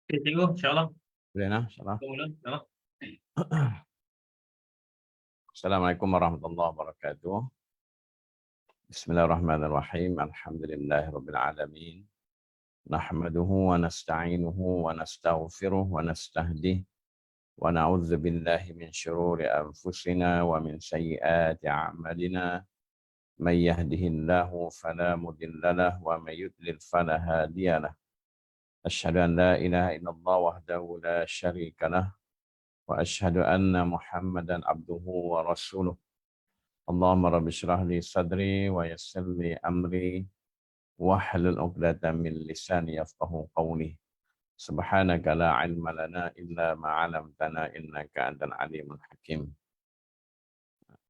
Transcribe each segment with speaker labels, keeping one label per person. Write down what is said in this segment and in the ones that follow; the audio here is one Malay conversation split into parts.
Speaker 1: Oke, tengok insyaAllah.
Speaker 2: Boleh nah, insyaAllah.
Speaker 1: InsyaAllah.
Speaker 2: Assalamualaikum warahmatullahi wabarakatuh. Bismillahirrahmanirrahim. Alhamdulillahirabbil alamin. Nahmaduhu wa nasta'inuhu wa nastaghfiruh wa nastahdih wa na'udzu billahi min syururi anfusina wa min sayyiati a'malina. May yahdihillahu fala mudilla lahu wa may yudlil fala hadiya lahu. Asyhadu an la ilaha illallah wahdahu la syarika lahu wa asyhadu anna Muhammadan abduhu wa rasuluh. Allahumma rabbi syrah li sadri wa yassir li amri wahlul 'uqdatam min lisani yafqahu qawli. Subhanaka la 'ilma lana illa ma 'allamtana innaka antal alimul hakim.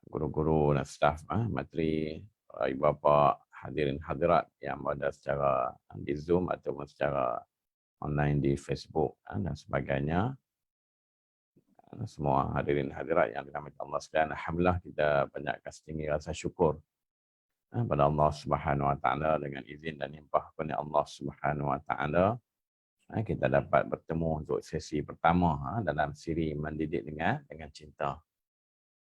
Speaker 2: Guru-guru dan staf materi, ibu bapa, hadirin hadirat yang berada secara di Zoom ataupun secara online di Facebook dan sebagainya. Semua hadirin hadirat yang dirahmati Allah sekalian, alhamdulillah kita banyakkan setinggi rasa syukur pada Allah Subhanahu Wa Taala dengan izin dan limpah kurnia Allah Subhanahu Wa Taala kita dapat bertemu untuk sesi pertama dalam siri mendidik dengan cinta.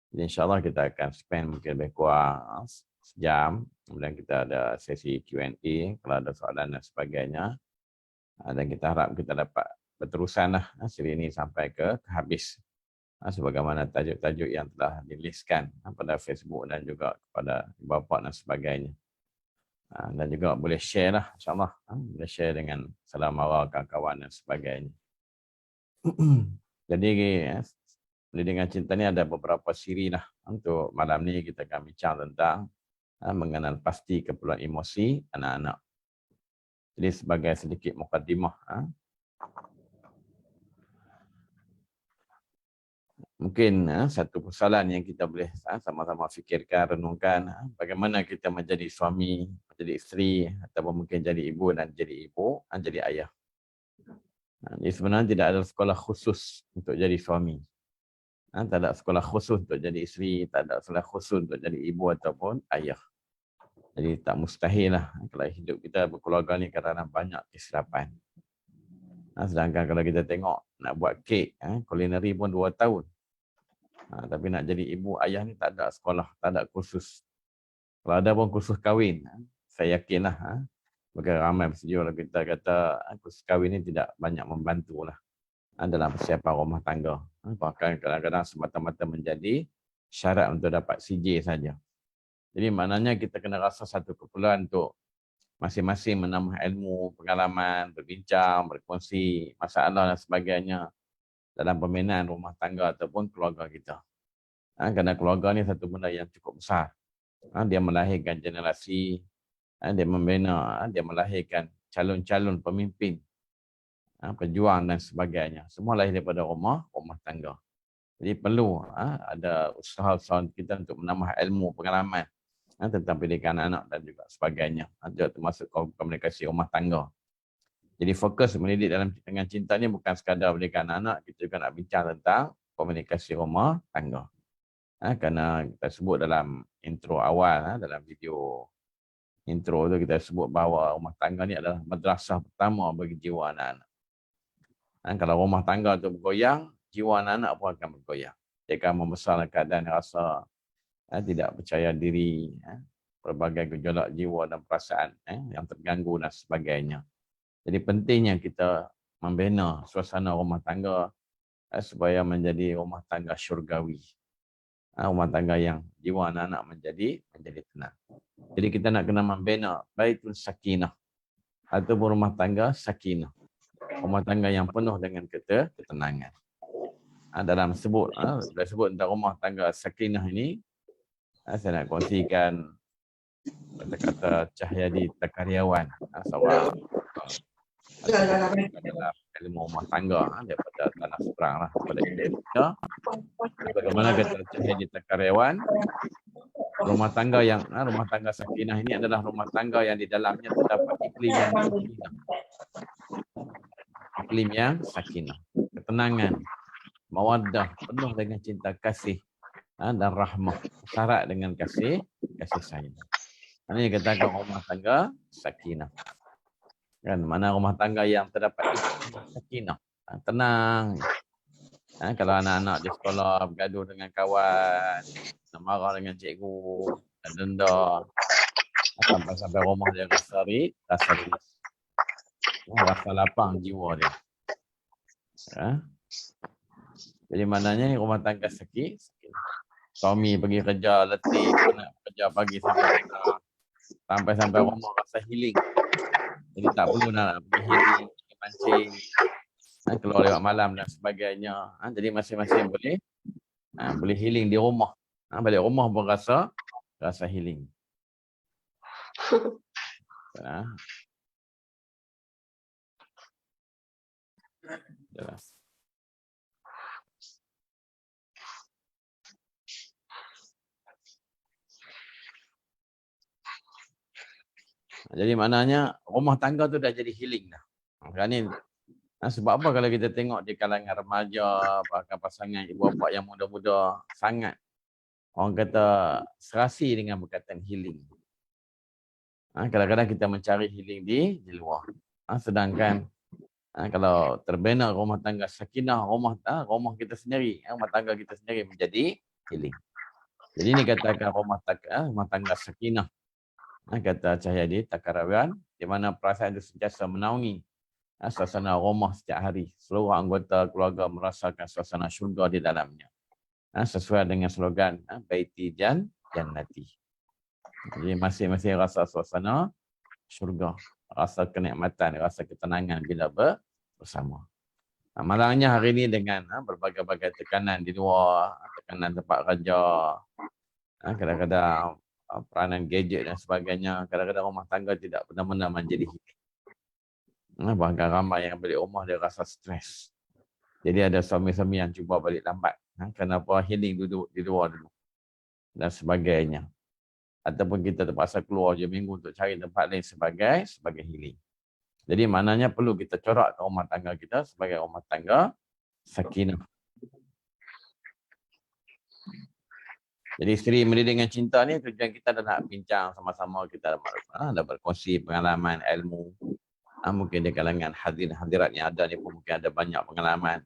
Speaker 2: Jadi insya-Allah kita akan spend mungkin lebih kurang sejam, kemudian kita ada sesi Q&A kalau ada soalan dan sebagainya. Dan kita harap kita dapat berterusanlah siri ini sampai ke habis. Sebagaimana tajuk-tajuk yang telah dilistkan pada Facebook dan juga kepada bapa dan sebagainya. Dan juga boleh share lah, insyaAllah. Boleh share dengan salam mara kawan-kawan dan sebagainya. Jadi, dengan cinta ni ada beberapa siri lah. Untuk malam ni kita akan bincang tentang mengenal pasti keperluan emosi anak-anak. Jadi sebagai sedikit mukadimah, mungkin satu persoalan yang kita boleh sama-sama fikirkan, renungkan, bagaimana kita menjadi suami, menjadi isteri, ataupun mungkin jadi ibu dan jadi ibu, jadi ayah. Jadi sebenarnya tidak ada sekolah khusus untuk jadi suami. Tak ada sekolah khusus untuk jadi isteri, tak ada sekolah khusus untuk jadi ibu ataupun ayah. Jadi tak mustahil lah kalau hidup kita berkeluarga ni kerana banyak kesilapan. Sedangkan kalau kita tengok nak buat kek, culinary pun 2 tahun. Tapi nak jadi ibu ayah ni tak ada sekolah, tak ada kursus. Kalau ada pun kursus kahwin, saya yakinlah bagi ramai bersetuju kita kata kursus kahwin ni tidak banyak membantulah dalam persiapan rumah tangga. Bahkan kadang-kadang semata-mata menjadi syarat untuk dapat CJ saja. Jadi maknanya kita kena rasa satu keperluan untuk masing-masing menambah ilmu, pengalaman, berbincang, berkongsi masalah dan sebagainya dalam pembinaan rumah tangga ataupun keluarga kita. Kerana keluarga ni satu benda yang cukup besar. Dia melahirkan generasi, dia membina, dia melahirkan calon-calon pemimpin, pejuang dan sebagainya. Semua lahir daripada rumah tangga. Jadi perlu ada usaha-usaha kita untuk menambah ilmu, pengalaman tentang pendidikan anak dan juga sebagainya. Juga termasuk komunikasi rumah tangga. Jadi fokus mendidik dengan cinta ni bukan sekadar pendidikan anak, kita juga nak bincang tentang komunikasi rumah tangga. Kerana kita sebut dalam intro awal, dalam video intro tu kita sebut bahawa rumah tangga ni adalah madrasah pertama bagi jiwa anak-anak. Kalau rumah tangga tu bergoyang, jiwa anak-anak pun akan bergoyang. Dia akan membesar dalam keadaan rasa tidak percaya diri, berbagai gejolak jiwa dan perasaan yang terganggu dan sebagainya. Jadi pentingnya kita membina suasana rumah tangga supaya menjadi rumah tangga syurgawi. Rumah tangga yang jiwa anak-anak menjadi tenang. Jadi kita nak kena membina baitul sakinah ataupun rumah tangga sakinah. Rumah tangga yang penuh dengan ketenangan. Dalam sebut tentang rumah tangga sakinah ini, saya nak kongsikan kata-kata Cahyadi Takaryawan, seorang adalah ilmu rumah tangga daripada tanah seberang lah daripada Indonesia. Bagaimana kita jadi karyawan rumah tangga rumah tangga sakinah ini adalah rumah tangga yang di dalamnya terdapat iklim yang sakinah. Iklim yang sakinah, ketenangan, mawaddah, penuh dengan cinta kasih dan rahmah, syarat dengan kasih sayang. Ini dikatakan rumah tangga sakinah. Kan mana rumah tangga yang terdapat iklim sakinah, tenang. Kalau anak-anak di sekolah bergaduh dengan kawan, marah dengan cikgu, dan denda, sampai rumah dia rasa rilis. Rasa lapang jiwa dia. Jadi maknanya rumah tangga sakinah. Suami pergi kerja letih, anak kerja pagi sampai rumah rasa healing. Jadi tak perlu nak pergi healing, pergi mancing, keluar lewat malam dan sebagainya. Jadi masing-masing boleh healing di rumah. Balik rumah pun rasa healing. Jelas. Jadi maknanya rumah tangga tu dah jadi healing dah. Sebab apa kalau kita tengok di kalangan remaja, bahkan pasangan ibu bapa yang muda-muda sangat orang kata serasi dengan perkataan healing. Kadang-kadang kita mencari healing di luar. Sedangkan kalau terbina rumah tangga sakinah, rumah kita sendiri, rumah tangga kita sendiri menjadi healing. Jadi ini katakan rumah tangga sakinah. Kata Cahyadi Takarawan, di mana perasaan itu sentiasa menaungi suasana rumah setiap hari. Seluruh anggota keluarga merasakan suasana syurga di dalamnya. Sesuai dengan slogan Baiti Jannati. Jadi masing-masing rasa suasana syurga, rasa kenikmatan, rasa ketenangan bila bersama. Malangnya hari ini dengan berbagai-bagai tekanan di luar, tekanan tempat kerja, kadang-kadang peranan gadget dan sebagainya, kadang-kadang rumah tangga tidak benar-benar menjadi healing. Bahkan ramai yang balik rumah dia rasa stres. Jadi ada suami-suami yang cuba balik lambat. Kenapa healing duduk di luar dulu dan sebagainya. Ataupun kita terpaksa keluar je minggu untuk cari tempat lain sebagai healing. Jadi maknanya perlu kita corak ke rumah tangga kita sebagai rumah tangga sakinah. Jadi Seri Mendidik dengan Cinta ni tujuan kita adalah nak bincang sama-sama, kita dah berkongsi pengalaman, ilmu. Mungkin di kalangan hadirin-hadirat yang ada ni pun mungkin ada banyak pengalaman.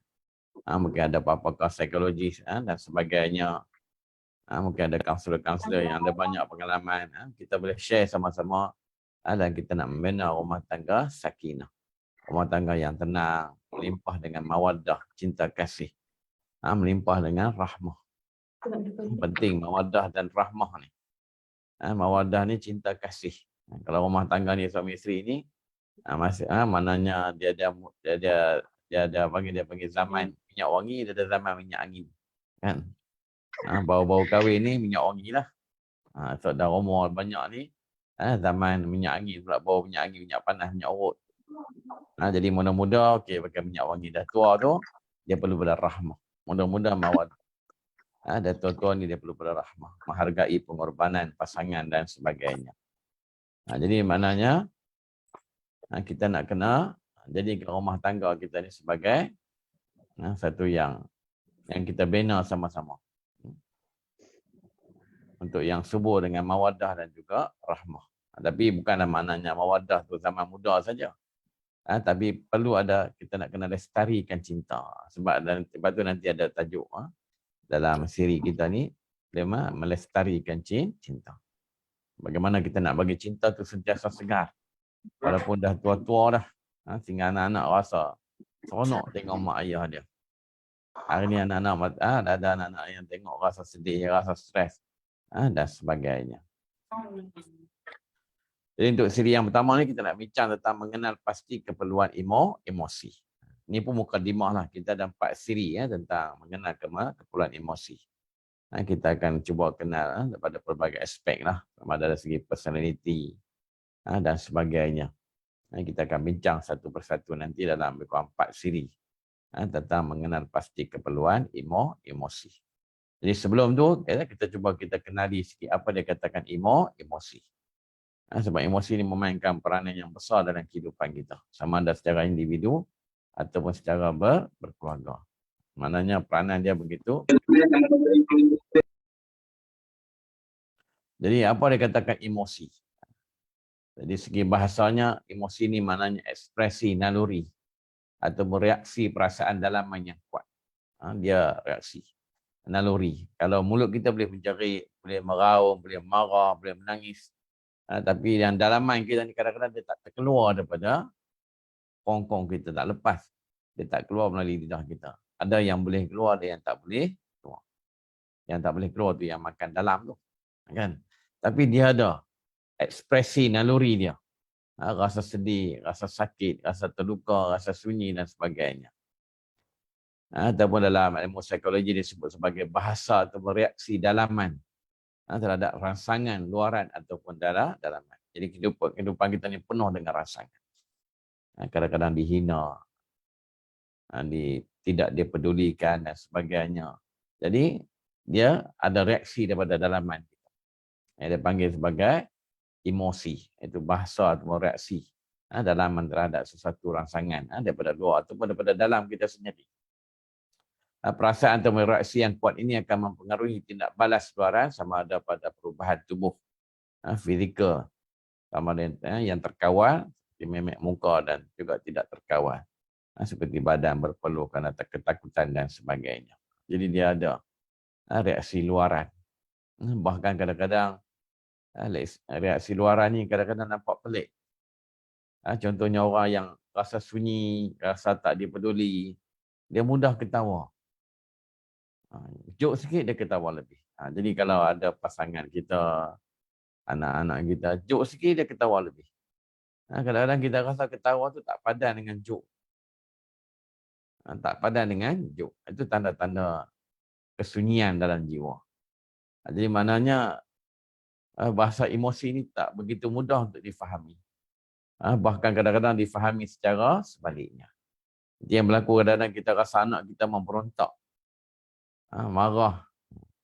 Speaker 2: Mungkin ada pakar psikologis dan sebagainya. Mungkin ada kaunselor-kaunselor yang ada banyak pengalaman. Kita boleh share sama-sama dan kita nak membina rumah tangga sakinah. Rumah tangga yang tenang, melimpah dengan mawaddah, cinta kasih. Melimpah dengan rahmah. Penting mawaddah dan rahmah ni. Mawaddah ni cinta kasih. Kalau rumah tangga ni suami isteri ni maknanya dia panggil zaman minyak wangi, dia ada zaman minyak angin. Kan? Bau-bau kahwin ni minyak wangi lah. So dah rumah banyak ni zaman minyak angin pula, bau minyak angin, minyak panas, minyak urut. Jadi muda-muda okey pakai minyak wangi, dah tua tu dia perlu pada rahmah. Muda-muda mawaddah. Dan tuan-tuan ni dia perlu pada rahmah, menghargai pengorbanan pasangan dan sebagainya. Jadi maknanya kita nak kena jadikan rumah tangga kita ni sebagai satu yang kita bina sama-sama. Untuk yang subur dengan mawaddah dan juga rahmah. Tapi bukanlah maknanya mawaddah tu zaman muda saja. Tapi perlu ada, kita nak kena lestarikan cinta. Sebab tu nanti ada tajuk dalam siri kita ni, melestarikan cinta. Bagaimana kita nak bagi cinta tu sentiasa segar. Walaupun dah tua-tua dah. Sehingga anak-anak rasa seronok tengok mak ayah dia. Hari ni anak-anak ada anak-anak yang tengok rasa sedih, rasa stres dan sebagainya. Jadi untuk siri yang pertama ni kita nak bincang tentang mengenal pasti keperluan emosi. Ini pun mukadimah lah. Kita ada 4 siri tentang mengenal keperluan emosi. Kita akan cuba kenal daripada pelbagai aspek lah. Sama ada dari segi personality dan sebagainya. Kita akan bincang satu persatu nanti dalam lebih kurang 4 siri tentang mengenal pasti keperluan emosi. Jadi sebelum tu kita cuba kita kenali sikit apa dia katakan emosi. Sebab emosi ini memainkan peranan yang besar dalam kehidupan kita. Sama ada secara individu ataupun secara berkeluarga. Maknanya peranan dia begitu. Jadi apa dia katakan emosi? Jadi segi bahasanya, emosi ini maknanya ekspresi naluri atau reaksi perasaan dalaman yang kuat. Dia reaksi naluri. Kalau mulut kita boleh menjerit, boleh meraung, boleh marah, boleh menangis. Tapi yang dalaman kita ni kadang-kadang dia tak terkeluar daripada kongkong kita, tak lepas. Dia tak keluar melalui lidah kita. Ada yang boleh keluar, ada yang tak boleh keluar. Yang tak boleh keluar tu yang makan dalam tu. Kan? Tapi dia ada ekspresi naluri dia. Rasa sedih, rasa sakit, rasa terluka, rasa sunyi dan sebagainya. Ataupun dalam ilmu psikologi disebut sebagai bahasa atau reaksi dalaman terhadap rangsangan luaran ataupun dalaman. Jadi kehidupan kita ni penuh dengan rangsangan. Kadang-kadang dihina, tidak dipedulikan dan sebagainya. Jadi dia ada reaksi daripada dalaman kita. Yang dia panggil sebagai emosi. Itu bahasa atau reaksi dalaman terhadap sesuatu rangsangan daripada luar ataupun daripada dalam kita sendiri. Perasaan atau reaksi yang kuat ini akan mempengaruhi tindak balas luaran sama ada pada perubahan tubuh fizikal sama ada yang terkawal seperti memek muka dan juga tidak terkawal seperti badan berpeluh kerana ketakutan dan sebagainya. Jadi dia ada reaksi luaran. Bahkan kadang-kadang reaksi luaran ni kadang-kadang nampak pelik. Contohnya orang yang rasa sunyi, rasa tak dipeduli, dia mudah ketawa. Jok sikit dia ketawa lebih. Jadi kalau ada pasangan kita, anak-anak kita, jok sikit dia ketawa lebih. Kadang-kadang kita rasa ketawa tu tak padan dengan jok. Tak padan dengan jok. Itu tanda-tanda kesunyian dalam jiwa. Jadi maknanya bahasa emosi ni tak begitu mudah untuk difahami. Bahkan kadang-kadang difahami secara sebaliknya. Jadi yang berlaku kadang-kadang kita rasa anak kita memberontak. Marah,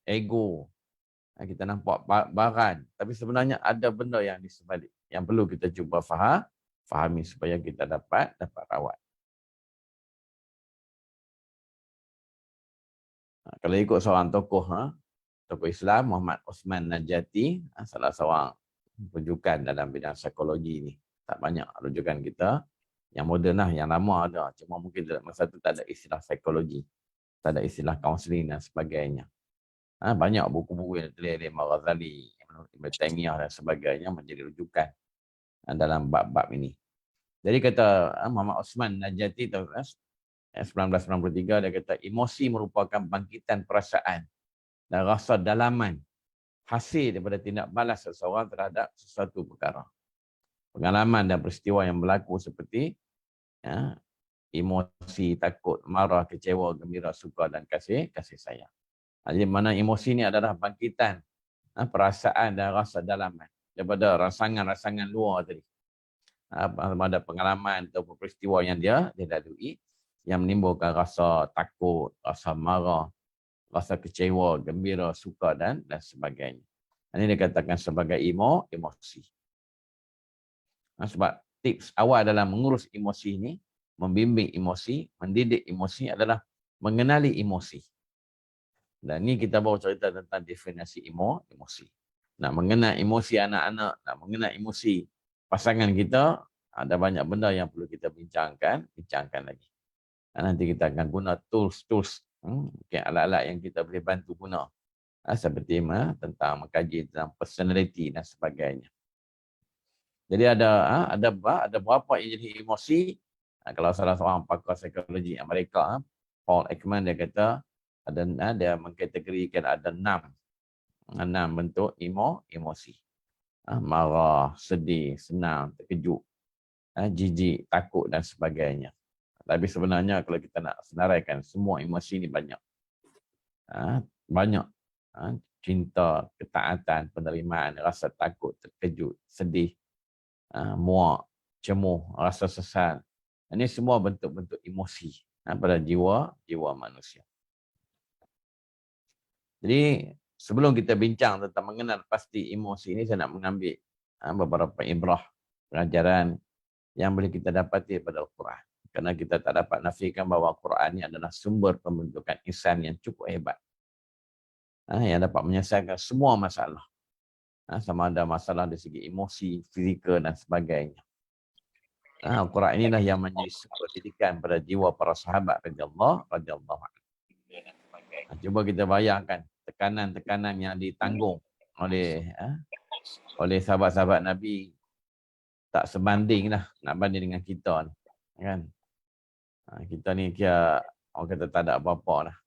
Speaker 2: ego. Kita nampak baran. Tapi sebenarnya ada benda yang di sebalik. Yang perlu kita cuba fahami supaya kita dapat rawat. Kalau ikut seorang tokoh Islam, Muhammad Osman Najati, salah seorang rujukan dalam bidang psikologi ni. Tak banyak rujukan kita. Yang moden lah, yang lama ada. Cuma mungkin masa tu tak ada istilah psikologi. Tak ada istilah kaunseling dan sebagainya. Banyak buku-buku yang ditulis oleh Al-Ghazali, Ibn Taymiyah dan sebagainya menjadi rujukan dalam bab-bab ini. Jadi kata Muhammad Osman Najati tahun 1993, dia kata emosi merupakan bangkitan perasaan dan rasa dalaman hasil daripada tindak balas seseorang terhadap sesuatu perkara. Pengalaman dan peristiwa yang berlaku seperti emosi, takut, marah, kecewa, gembira, suka dan kasih sayang. Jadi mana emosi ini adalah bangkitan perasaan dan rasa dalaman daripada rangsangan-rangsangan luar tadi. Ada pengalaman atau peristiwa yang dia lalui yang menimbulkan rasa takut, rasa marah, rasa kecewa, gembira, suka dan sebagainya. Ini dikatakan sebagai emosi. Sebab tips awal dalam mengurus emosi ini, membimbing emosi, mendidik emosi adalah mengenali emosi. Dan ni kita baru cerita tentang definisi emosi. Nak mengenal emosi anak-anak, nak mengenal emosi pasangan kita, ada banyak benda yang perlu kita bincangkan lagi. Nanti kita akan guna tools, alat-alat yang kita boleh bantu guna. Seperti tentang mengkaji tentang personality dan sebagainya. Jadi ada berapa yang jadi emosi? Kalau salah seorang pakar psikologi Amerika, Paul Ekman, dia kata dia mengkategorikan ada 6 bentuk emosi. Marah, sedih, senang, terkejut, jijik, takut dan sebagainya. Tapi sebenarnya kalau kita nak senaraikan, semua emosi ni banyak. Banyak. Cinta, ketaatan, penerimaan, rasa takut, terkejut, sedih, muak, cemuh, rasa sesal. Ini semua bentuk-bentuk emosi pada jiwa manusia. Jadi sebelum kita bincang tentang mengenal pasti emosi ini, saya nak mengambil beberapa ibrah pelajaran yang boleh kita dapati pada Al-Quran. Kerana kita tak dapat nafikan bahawa Al-Quran ini adalah sumber pembentukan insan yang cukup hebat. Yang dapat menyelesaikan semua masalah. Sama ada masalah dari segi emosi, fizikal dan sebagainya. Al-Quran inilah yang menjadi sumber didikan pada jiwa para sahabat radhiyallahu anhu. Cuba kita bayangkan tekanan-tekanan yang ditanggung oleh sahabat-sahabat Nabi, tak sebanding lah nak banding dengan kita ni, kan? Kita ni kira orang kata tak ada apa-apa lah.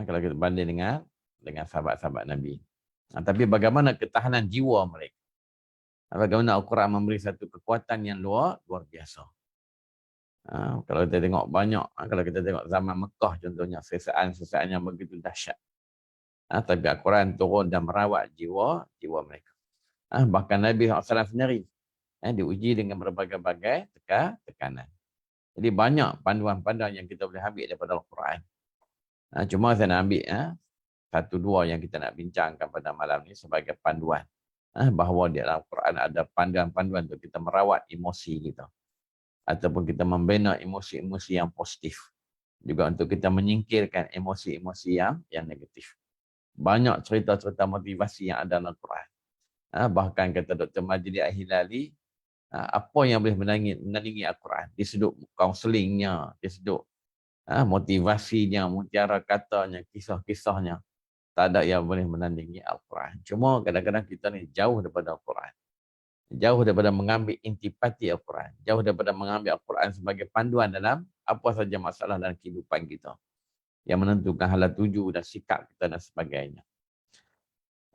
Speaker 2: Kalau kita banding dengan sahabat-sahabat Nabi. Tapi bagaimana ketahanan jiwa mereka? Bagaimana Al-Quran memberi satu kekuatan yang luar biasa. Kalau kita tengok banyak, kalau kita tengok zaman Mekah contohnya, sesaan yang begitu dahsyat. Tapi Al-Quran turun dan merawat jiwa mereka. Bahkan Nabi SAW sendiri diuji dengan berbagai-bagai tekanan. Jadi banyak panduan-panduan yang kita boleh ambil daripada Al-Quran. Cuma saya nak ambil satu dua yang kita nak bincangkan pada malam ni sebagai panduan. Bahawa di dalam Al-Quran ada panduan-panduan untuk kita merawat emosi kita. Ataupun kita membina emosi-emosi yang positif. Juga untuk kita menyingkirkan emosi-emosi yang negatif. Banyak cerita-cerita motivasi yang ada dalam Al-Quran. Bahkan kata Dr. Majdi Al-Hilali, apa yang boleh menandingi Al-Quran? Di sudut kaunselingnya, di sudut motivasinya, mutiara katanya, kisah-kisahnya. Tak ada yang boleh menandingi Al-Quran. Cuma kadang-kadang kita ni jauh daripada Al-Quran. Jauh daripada mengambil intipati Al-Quran. Jauh daripada mengambil Al-Quran sebagai panduan dalam apa saja masalah dalam kehidupan kita. Yang menentukan hala tuju dan sikap kita dan sebagainya.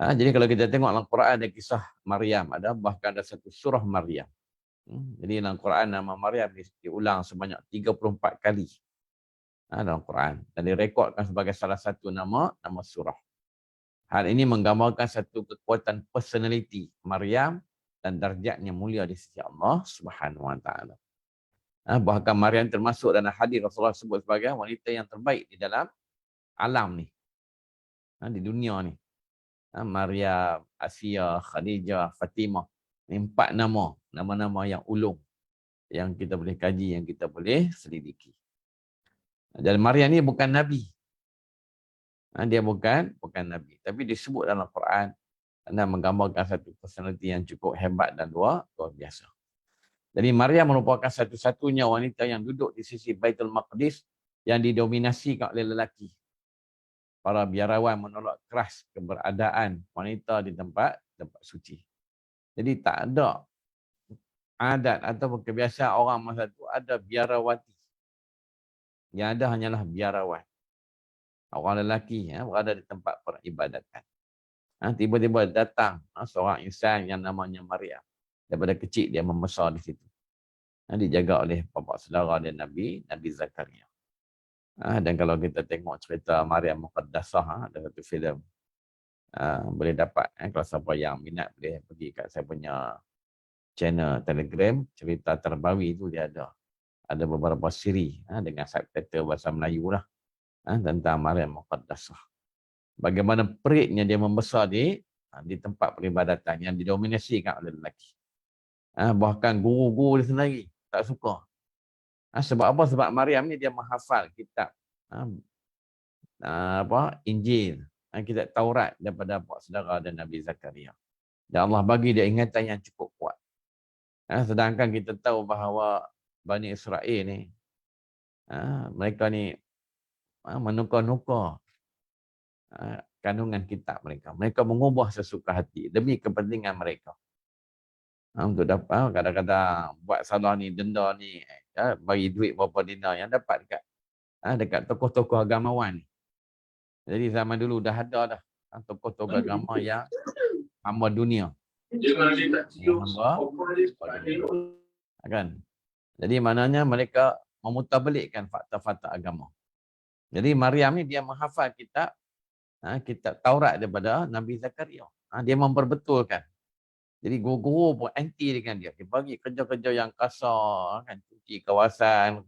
Speaker 2: Jadi kalau kita tengok dalam Quran ada kisah Maryam. Bahkan ada satu surah Maryam. Jadi dalam Quran nama Maryam diulang sebanyak 34 kali. Dalam Quran. Dan direkodkan sebagai salah satu nama surah. Hal ini menggambarkan satu kekuatan personality Maryam dan darjatnya mulia di sisi Allah Subhanahu Wa Taala. Bahkan Maryam termasuk dalam hadis Rasulullah sebut sebagai wanita yang terbaik di dalam alam ni. Di dunia ni. Maryam, Asia, Khadijah, Fatimah. Ini 4 nama-nama yang ulung. Yang kita boleh kaji, yang kita boleh selidiki. Dan Maryam ni bukan Nabi. Dia bukan Nabi. Tapi disebut dalam Quran dan menggambarkan satu personality yang cukup hebat dan luar biasa. Jadi Maryam merupakan satu-satunya wanita yang duduk di sisi Baitul Maqdis yang didominasi oleh lelaki. Para biarawan menolak keras keberadaan wanita di tempat suci. Jadi tak ada adat atau kebiasaan orang masa itu ada biarawati. Yang ada hanyalah biarawan. Orang lelaki berada di tempat peribadatan. Tiba-tiba datang seorang insan yang namanya Maryam. Daripada kecil dia membesar di situ. Dijaga oleh bapa saudara dia Nabi Zakaria. Dan kalau kita tengok cerita Maryam Muqaddasah, ada satu filem. Boleh dapat. Kalau siapa yang minat boleh pergi kat saya punya channel Telegram. Cerita terbaru itu dia ada. Ada beberapa siri dengan subtitle bahasa Melayu lah. Tentang Maryam Muqaddasah. Bagaimana peritnya dia membesar di tempat peribadatan yang didominasikan oleh lelaki. Bahkan guru-guru dia sendiri tak suka. Sebab apa? Sebab Maryam ni dia menghafal kitab Injil, kitab Taurat daripada pak saudara dan Nabi Zakaria. Dan Allah bagi dia ingatan yang cukup kuat. Sedangkan kita tahu bahawa Bani Israel ni mereka ni menukar-nukar kandungan kitab mereka. Mereka mengubah sesuka hati demi kepentingan mereka. Untuk dapat kadang-kadang buat salah ni, denda ni, bagi duit berapa dinar yang dapat dekat tokoh-tokoh agamawan ni. Jadi zaman dulu dah ada dah tokoh-tokoh agama yang hamba dunia. Kan? Jadi maknanya mereka memutarbalikkan fakta-fakta agama. Jadi Maryam ni dia menghafal kitab Taurat daripada Nabi Zakaria. Dia memperbetulkan. Jadi guru-guru pun anti dengan dia. Dia bagi kerja-kerja yang kasar, kan, cuci kawasan,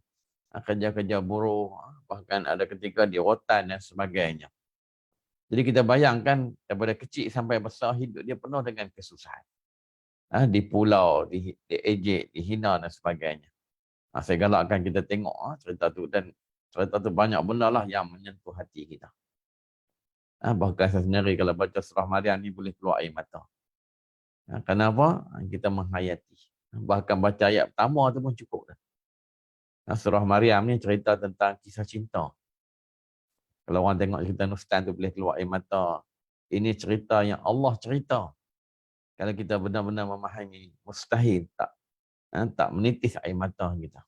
Speaker 2: kerja-kerja buruh, bahkan ada ketika dia rotan dan sebagainya. Jadi kita bayangkan daripada kecil sampai besar hidup dia penuh dengan kesusahan. Di pulau, diejek, dihina dan sebagainya. Saya galakkan kita tengok cerita tu, dan cerita tu banyak benda lah yang menyentuh hati kita. Bahkan saya sendiri kalau baca surah Maryam ni boleh keluar air mata. Kenapa? Kita menghayati. Bahkan baca ayat pertama tu pun cukup dah. Surah Maryam ni cerita tentang kisah cinta. Kalau orang tengok cerita Nustan tu boleh keluar air mata. Ini cerita yang Allah cerita. Kalau kita benar-benar memahami, mustahil tak menitis air mata kita.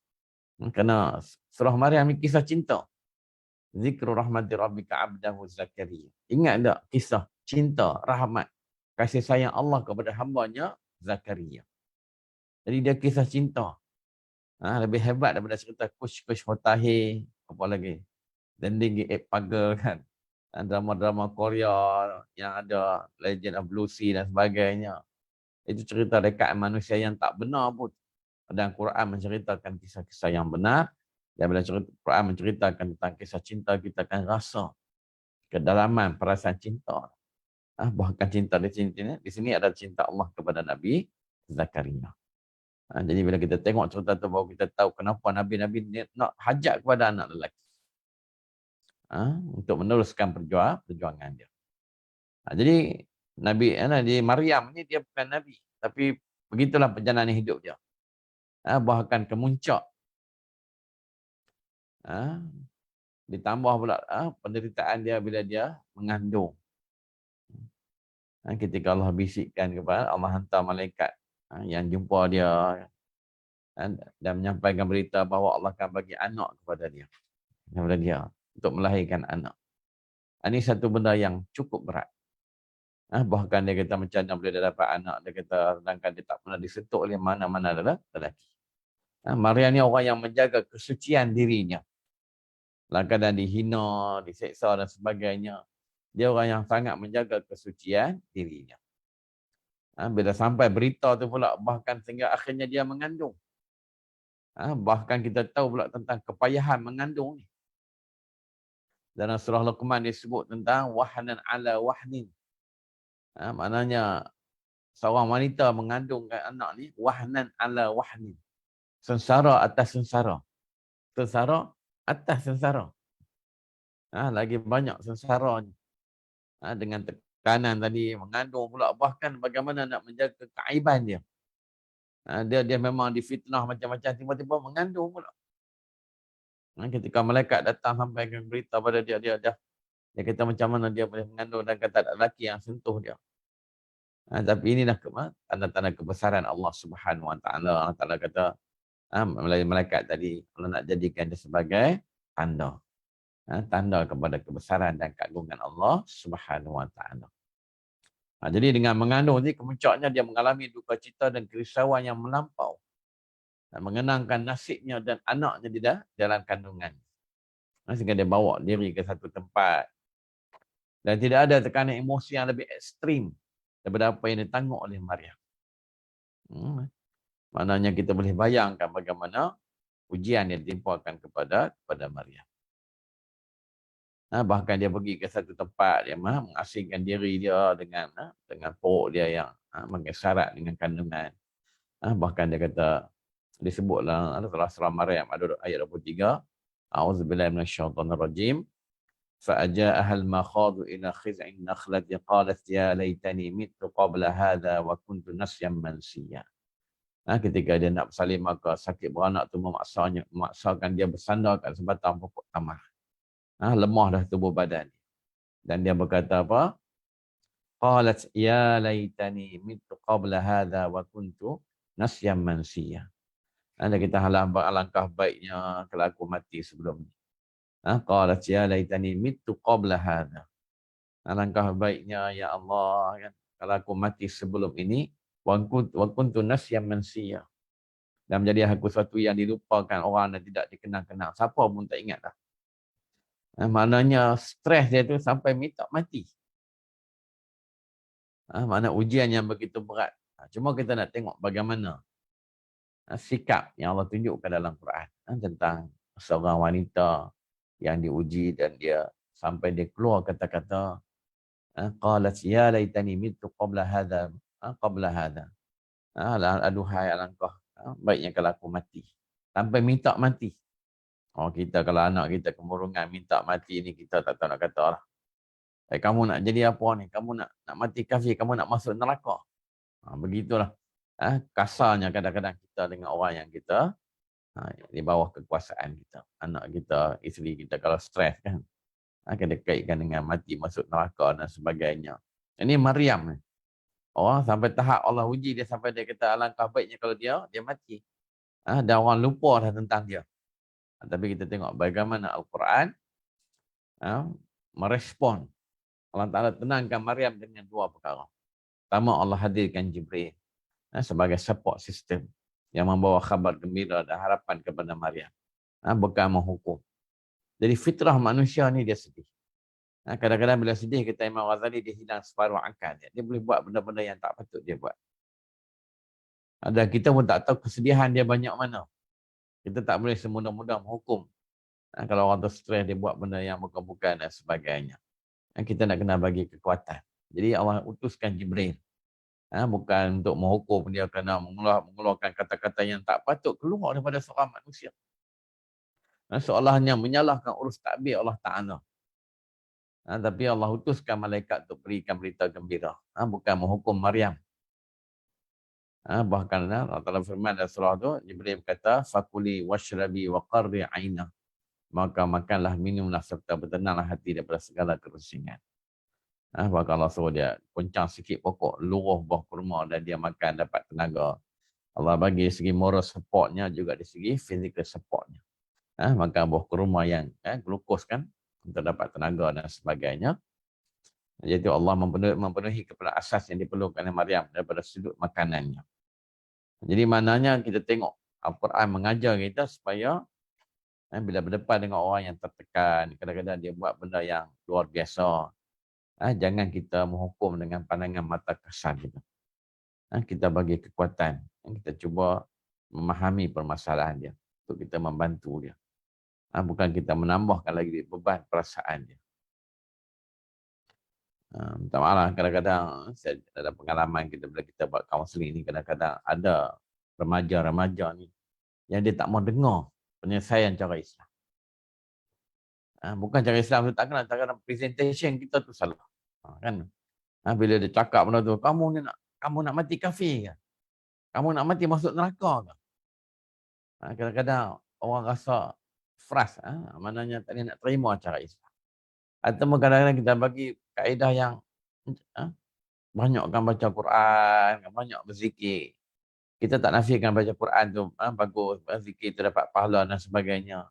Speaker 2: Kerana surah Maryam ni kisah cinta. Zikru rahmati rabbika abdahu Zakaria. Ingat tak kisah cinta, rahmat, kasih sayang Allah kepada hambanya Zakaria. Jadi dia kisah cinta. Lebih hebat daripada cerita Kush Hotahe, apa lagi, Dending Ape Pagal kan. Drama-drama Korea yang ada Legend of Lucy dan sebagainya. Itu cerita rekaan manusia yang tak benar pun. Dan Quran menceritakan kisah-kisah yang benar. Dan bila Quran menceritakan tentang kisah cinta, kita akan rasa kedalaman perasaan cinta. Bahkan cinta di sini ada cinta Allah kepada Nabi Zakaria. Jadi bila kita tengok cerita tu, baru kita tahu kenapa Nabi-Nabi nak hajat kepada anak lelaki. Untuk meneruskan perjuangan dia. Jadi Nabi Maryam ni dia bukan Nabi. Tapi begitulah perjalanan hidup dia. Bahkan kemuncak. Ditambah pula penderitaan dia bila dia mengandung. Ketika Allah bisikkan kepada Allah, hantar malaikat yang jumpa dia dan menyampaikan berita bahawa Allah akan bagi anak kepada dia untuk melahirkan anak. Ini satu benda yang cukup berat. Bahkan dia kata macam mana boleh dia dapat anak. Dia kata sedangkan dia tak pernah disentuh oleh mana-mana lelaki. Maryam ni orang yang menjaga kesucian dirinya. Kadang dihina, diseksa dan sebagainya. Dia orang yang sangat menjaga kesucian dirinya. Bila sampai berita tu pula, bahkan sehingga akhirnya dia mengandung. Bahkan kita tahu pula tentang kepayahan mengandung ni. Dalam surah Luqman disebut tentang wahnan ala wahnin. Maknanya seorang wanita mengandungkan anak ni wahnan ala wahnin. Sengsara atas sengsara. Sengsara atas sengsara. Lagi banyak sengsara ni. Dengan tekanan tadi, mengandung pula, bahkan bagaimana nak menjaga keaiban dia. Dia memang difitnah macam-macam, tiba-tiba mengandung pula. Ketika malaikat datang sampaikan berita pada dia kata macam mana dia boleh mengandung dan kata ada lelaki yang sentuh dia. Tapi inilah tanda-tanda kebesaran Allah Subhanahu Wa Taala. Allah Taala kata melalui malaikat tadi, Allah nak jadikan dia sebagai tanda. Tanda kepada kebesaran dan keagungan Allah Subhanahu Wa Taala. Jadi dengan mengandung ni, kemuncaknya dia mengalami duka cita dan kerisauan yang melampau. Mengenangkan nasibnya dan anaknya di dalam kandungan. Sehingga dia bawa diri ke satu tempat. Dan tidak ada tekanan emosi yang lebih ekstrim daripada apa yang ditanggung oleh Maryam. Maknanya kita boleh bayangkan bagaimana ujian yang ditimpakan kepada Maryam. Bahkan dia pergi ke satu tempat yang mengasingkan diri dia dengan perut dia yang mengesarat dengan kandungan. Bahkan dia kata, disebutlah dalam surah Maryam ada ayat 23, A'udzubillahi minasyaitonirrajim. فأجاءها المخاض إلى خزع النخلة قالت يا ليتني مت قبل هذا وكنت نسيا منسيا. Ketika dia nak bersalin, maka sakit beranak tu memaksakan dia bersandar kat sebatang pokok tamar. Lemah dah tubuh badan. Dan dia berkata apa? Qalat ya laitani mittu qabla hadha wa kuntu nasyan mansiya. Ada kita alangkah baiknya kalau aku mati sebelum ni. Qalat ya laitani mittu qabla hadha. Alangkah baiknya ya Allah kan, kalau aku mati sebelum ini, wa kuntu nasyan mansiya. Dan menjadi aku sesuatu yang dilupakan orang dan tidak dikenang-kenang. Siapa pun tak ingat dah. Maknanya stres dia tu sampai minta mati. Makna ujian yang begitu berat. Cuma kita nak tengok bagaimana sikap yang Allah tunjukkan dalam Quran tentang seorang wanita yang diuji dan dia sampai dia keluar kata-kata qalat ya laitani mittu qabla hadha qabla hadha. Aduhai alangkah baiknya kalau aku mati. Sampai minta mati. Oh, kita kalau anak kita kemurungan minta mati ni kita tak tahu nak kata lah. Kamu nak jadi apa ni? Kamu nak mati kafir, kamu nak masuk neraka. Begitulah. Kasarnya kadang-kadang kita dengan orang yang kita di bawah kekuasaan kita. Anak kita, isteri kita kalau stres kan. Kena kaitkan dengan mati, masuk neraka dan sebagainya. Ini Maryam ni. Orang sampai tahap Allah uji dia sampai dia kata alangkah baiknya kalau dia mati. Dan orang lupa dah tentang dia. Tapi kita tengok bagaimana Al-Quran merespon. Allah Ta'ala tenangkan Maryam dengan dua perkara. Pertama, Allah hadirkan Jibril sebagai support system yang membawa khabar gembira dan harapan kepada Maryam. Bukan menghukum. Jadi fitrah manusia ni dia sedih. Kadang-kadang bila sedih, kata Imam Ghazali, dia hilang separuh akal dia. Dia boleh buat benda-benda yang tak patut dia buat. Dan kita pun tak tahu kesedihan dia banyak mana. Kita tak boleh semudah-mudah menghukum. Kalau orang tu stres, dia buat benda yang bukan-bukan dan sebagainya. Kita nak kena bagi kekuatan. Jadi Allah utuskan Jibril. Bukan untuk menghukum dia kerana mengeluarkan kata-kata yang tak patut keluar daripada seorang manusia. Seolahnya menyalahkan urus takbir Allah Ta'ala. Tapi Allah utuskan malaikat untuk berikan berita gembira. Bukan menghukum Maryam. Bahkan Allah Ta'ala firman dalam surah itu, Jibril berkata, fakuli washrabi wa qarri aina. Maka makanlah, minumlah serta bertenanglah hati daripada segala kerusingan. Bahkan Allah suruh dia goncang sikit pokok, luruh buah kurma dan dia makan dapat tenaga. Allah bagi segi moral supportnya juga di segi physical supportnya. Makan buah kurma yang glukos kan, untuk dapat tenaga dan sebagainya. Jadi Allah memenuhi kepada asas yang diperlukan oleh Maryam daripada sudut makanannya. Jadi maknanya kita tengok Al-Quran mengajar kita supaya bila berdepan dengan orang yang tertekan, kadang-kadang dia buat benda yang luar biasa, jangan kita menghukum dengan pandangan mata kasar kita. Kita bagi kekuatan, kita cuba memahami permasalahan dia untuk kita membantu dia. Bukan kita menambahkan lagi beban perasaan dia. Minta maaf, kadang-kadang dalam pengalaman kita bila kita buat kaunseling ni, kadang-kadang ada remaja-remaja ni yang dia tak mau dengar penyelesaian cara Islam. Bukan cara Islam tu tak kena, presentation kita tu salah. Kan? Bila dia cakap benda tu, kamu nak mati kafir ke? Kamu nak mati masuk neraka ke? Kadang-kadang orang rasa frust, maknanya tak nak terima cara Islam. Atau kadang-kadang kita bagi kaedah yang banyakkan baca Quran, banyak berzikir. Kita tak nafikan baca Quran tu bagus, berzikir tu dapat pahala dan sebagainya.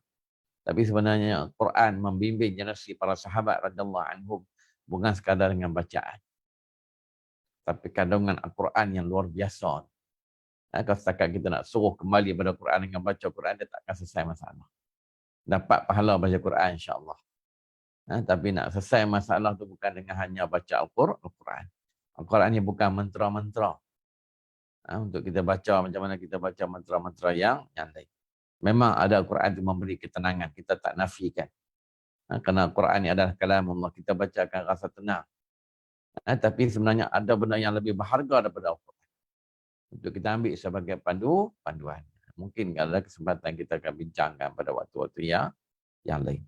Speaker 2: Tapi sebenarnya Quran membimbing generasi para sahabat radhiyallahu anhum bukan sekadar dengan bacaan. Tapi kandungan Al-Quran yang luar biasa. Kalau setakat kita nak suruh kembali pada Quran dengan baca Quran, dia tak akan selesai masalah. Dapat pahala baca Quran insya-Allah. Tapi nak selesai masalah tu bukan dengan hanya baca Al-Quran. Al-Quran ni bukan mantra-mantra. Untuk kita baca macam mana kita baca mantra-mantra yang lain. Memang ada Al-Quran itu memberi ketenangan. Kita tak nafikan. Kerana Al-Quran ni adalah kalam Allah. Kita baca akan rasa tenang. Tapi sebenarnya ada benda yang lebih berharga daripada Al-Quran. Untuk kita ambil sebagai panduan. Mungkin kalau ada kesempatan kita akan bincangkan pada waktu-waktu yang lain.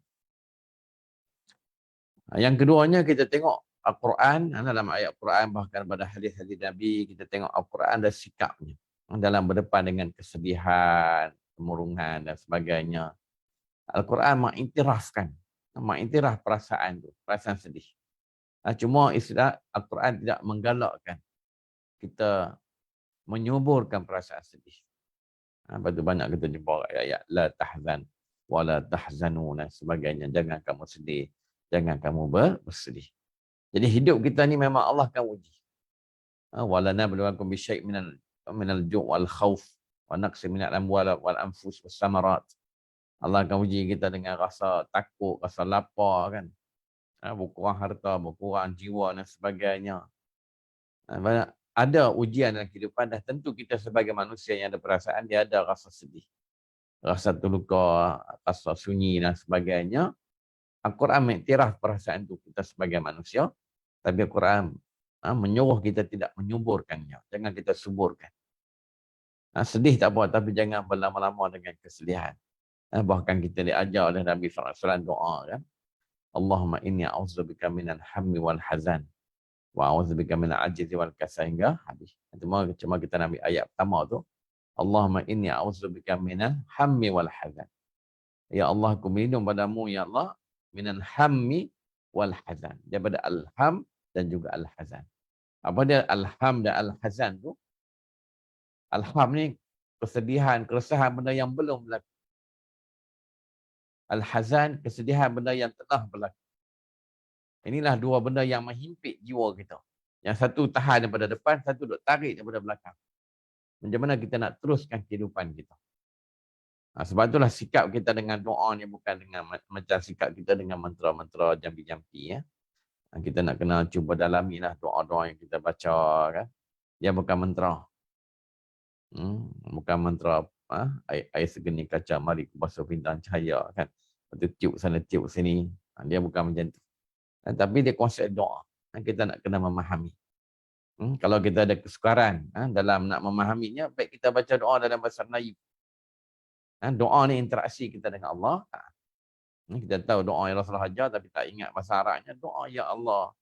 Speaker 2: Yang keduanya kita tengok Al-Quran, dalam ayat Al-Quran bahkan pada hadis-hadis Nabi, kita tengok Al-Quran dan sikapnya dalam berdepan dengan kesedihan, kemurungan dan sebagainya. Al-Quran mengiktirafkan perasaan itu, perasaan sedih. Cuma istilah Al-Quran tidak menggalakkan kita menyuburkan perasaan sedih. Lepas tu banyak kita jumpa ayat la tahzan wa la tahzanu dan sebagainya. Jangan kamu sedih, jangan kamu bersedih. Jadi hidup kita ni memang Allah akan uji. Walana bluwakum bi syai' minal ju' wal khauf wa naqsi minal amwal wal anfus was samarat. Allah akan uji kita dengan rasa takut, rasa lapar kan. Berkurang harta, berkurang jiwa dan sebagainya. ada ujian dalam kehidupan, dah tentu kita sebagai manusia yang ada perasaan, dia ada rasa sedih, rasa terluka, rasa sunyi dan sebagainya. Al-Quran mengiktiraf perasaan itu kita sebagai manusia, tapi Al-Quran menyuruh kita tidak menyuburkannya. Jangan kita suburkan. Sedih tak apa, tapi jangan berlama-lama dengan kesedihan. Bahkan kita diajar oleh Nabi SAW doa kan. Allahumma inni a'udzubika minal hammi wal hazan wa a'udzubika minal ajzi wal kasal, hingga habis. Cuma kita nak ambil ayat pertama tu. Allahumma inni a'udzubika minal hammi wal hazan. Ya Allah, aku berlindung padamu ya Allah minal hammi wal hazan. Daripada al-ham dan juga al-hazan. Apa dia al-ham dan al-hazan tu? Al-ham ni kesedihan, keresahan benda yang belum berlaku. Al-hazan, kesedihan benda yang telah berlaku. Inilah dua benda yang menghimpit jiwa kita. Yang satu tahan daripada depan, satu duk tarik daripada belakang. Macam mana kita nak teruskan kehidupan kita. Sebab itulah sikap kita dengan doa ni bukan dengan macam sikap kita dengan mantra-mantra jampi-jampi. Kita nak kena cuba dalamilah doa-doa yang kita baca kan. Dia bukan mantra. Bukan mantra air segeni kaca mari ku basuh bintang cahaya kan. Lepas tu tiup sana tiup sini. Dia bukan macam tu. Tapi dia konsep doa. Kita nak kena memahami. Kalau kita ada kesukaran dalam nak memahaminya, baik kita baca doa dalam bahasa Melayu. Doa ni interaksi kita dengan Allah. Kita tahu doa yang Rasulullah ajar tapi tak ingat bahasa Arabnya. Doa ya Allah,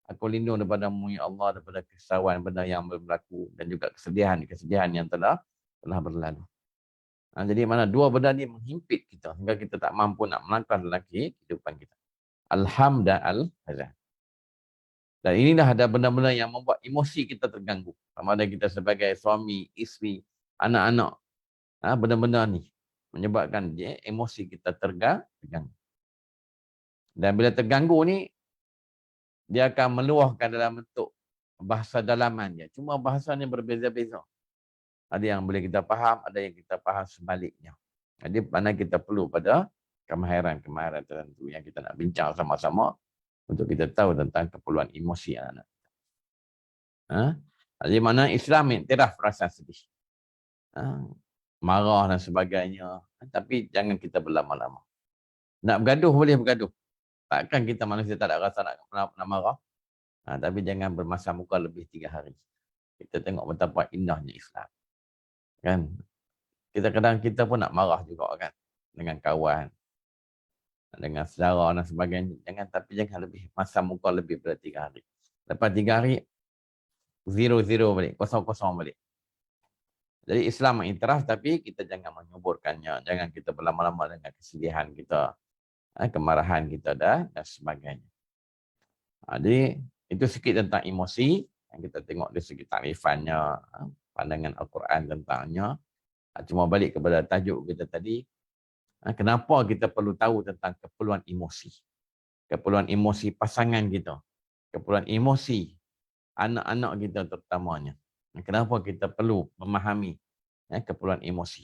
Speaker 2: aku lindung daripada-Mu ya Allah, daripada kesesatan benda yang berlaku dan juga kesedihan yang telah berlalu. Jadi mana dua benda ni menghimpit kita sehingga kita tak mampu nak melangkah dalam kehidupan kita. Alham dan al-hazan. Dan inilah ada benda-benda yang membuat emosi kita terganggu. Sama ada kita sebagai suami, isteri, anak-anak. Benda-benda ni menyebabkan emosi kita terganggu. Dan bila terganggu ni, dia akan meluahkan dalam bentuk bahasa dalaman dia. Cuma bahasanya berbeza-beza. Ada yang boleh kita faham, ada yang kita faham sebaliknya. Jadi mana kita perlu pada kemahiran-kemahiran tertentu yang kita nak bincang sama-sama untuk kita tahu tentang keperluan emosi anak-anak. Jadi mana Islam iktiraf perasaan sedih. Marah dan sebagainya. Tapi jangan kita berlama-lama. Nak bergaduh boleh bergaduh. Takkan kita manusia tak ada rasa nak marah. Tapi jangan bermasa muka lebih 3 hari. Kita tengok betapa indahnya Islam. Kan? Kadang kita pun nak marah juga kan. Dengan kawan. Dengan saudara dan sebagainya. Jangan lebih. Masa muka lebih daripada 3 hari. Lepas 3 hari, 0 balik. 0 balik. Jadi Islam mengiktiraf tapi kita jangan menyuburkannya. Jangan kita berlama-lama dengan kesedihan kita. Kemarahan kita dan sebagainya. Jadi itu sikit tentang emosi yang kita tengok dari segi takrifannya, pandangan Al-Quran tentangnya. Cuma balik kepada tajuk kita tadi, kenapa kita perlu tahu tentang keperluan emosi. Keperluan emosi pasangan kita. Keperluan emosi anak-anak kita terutamanya. Kenapa kita perlu memahami keperluan emosi.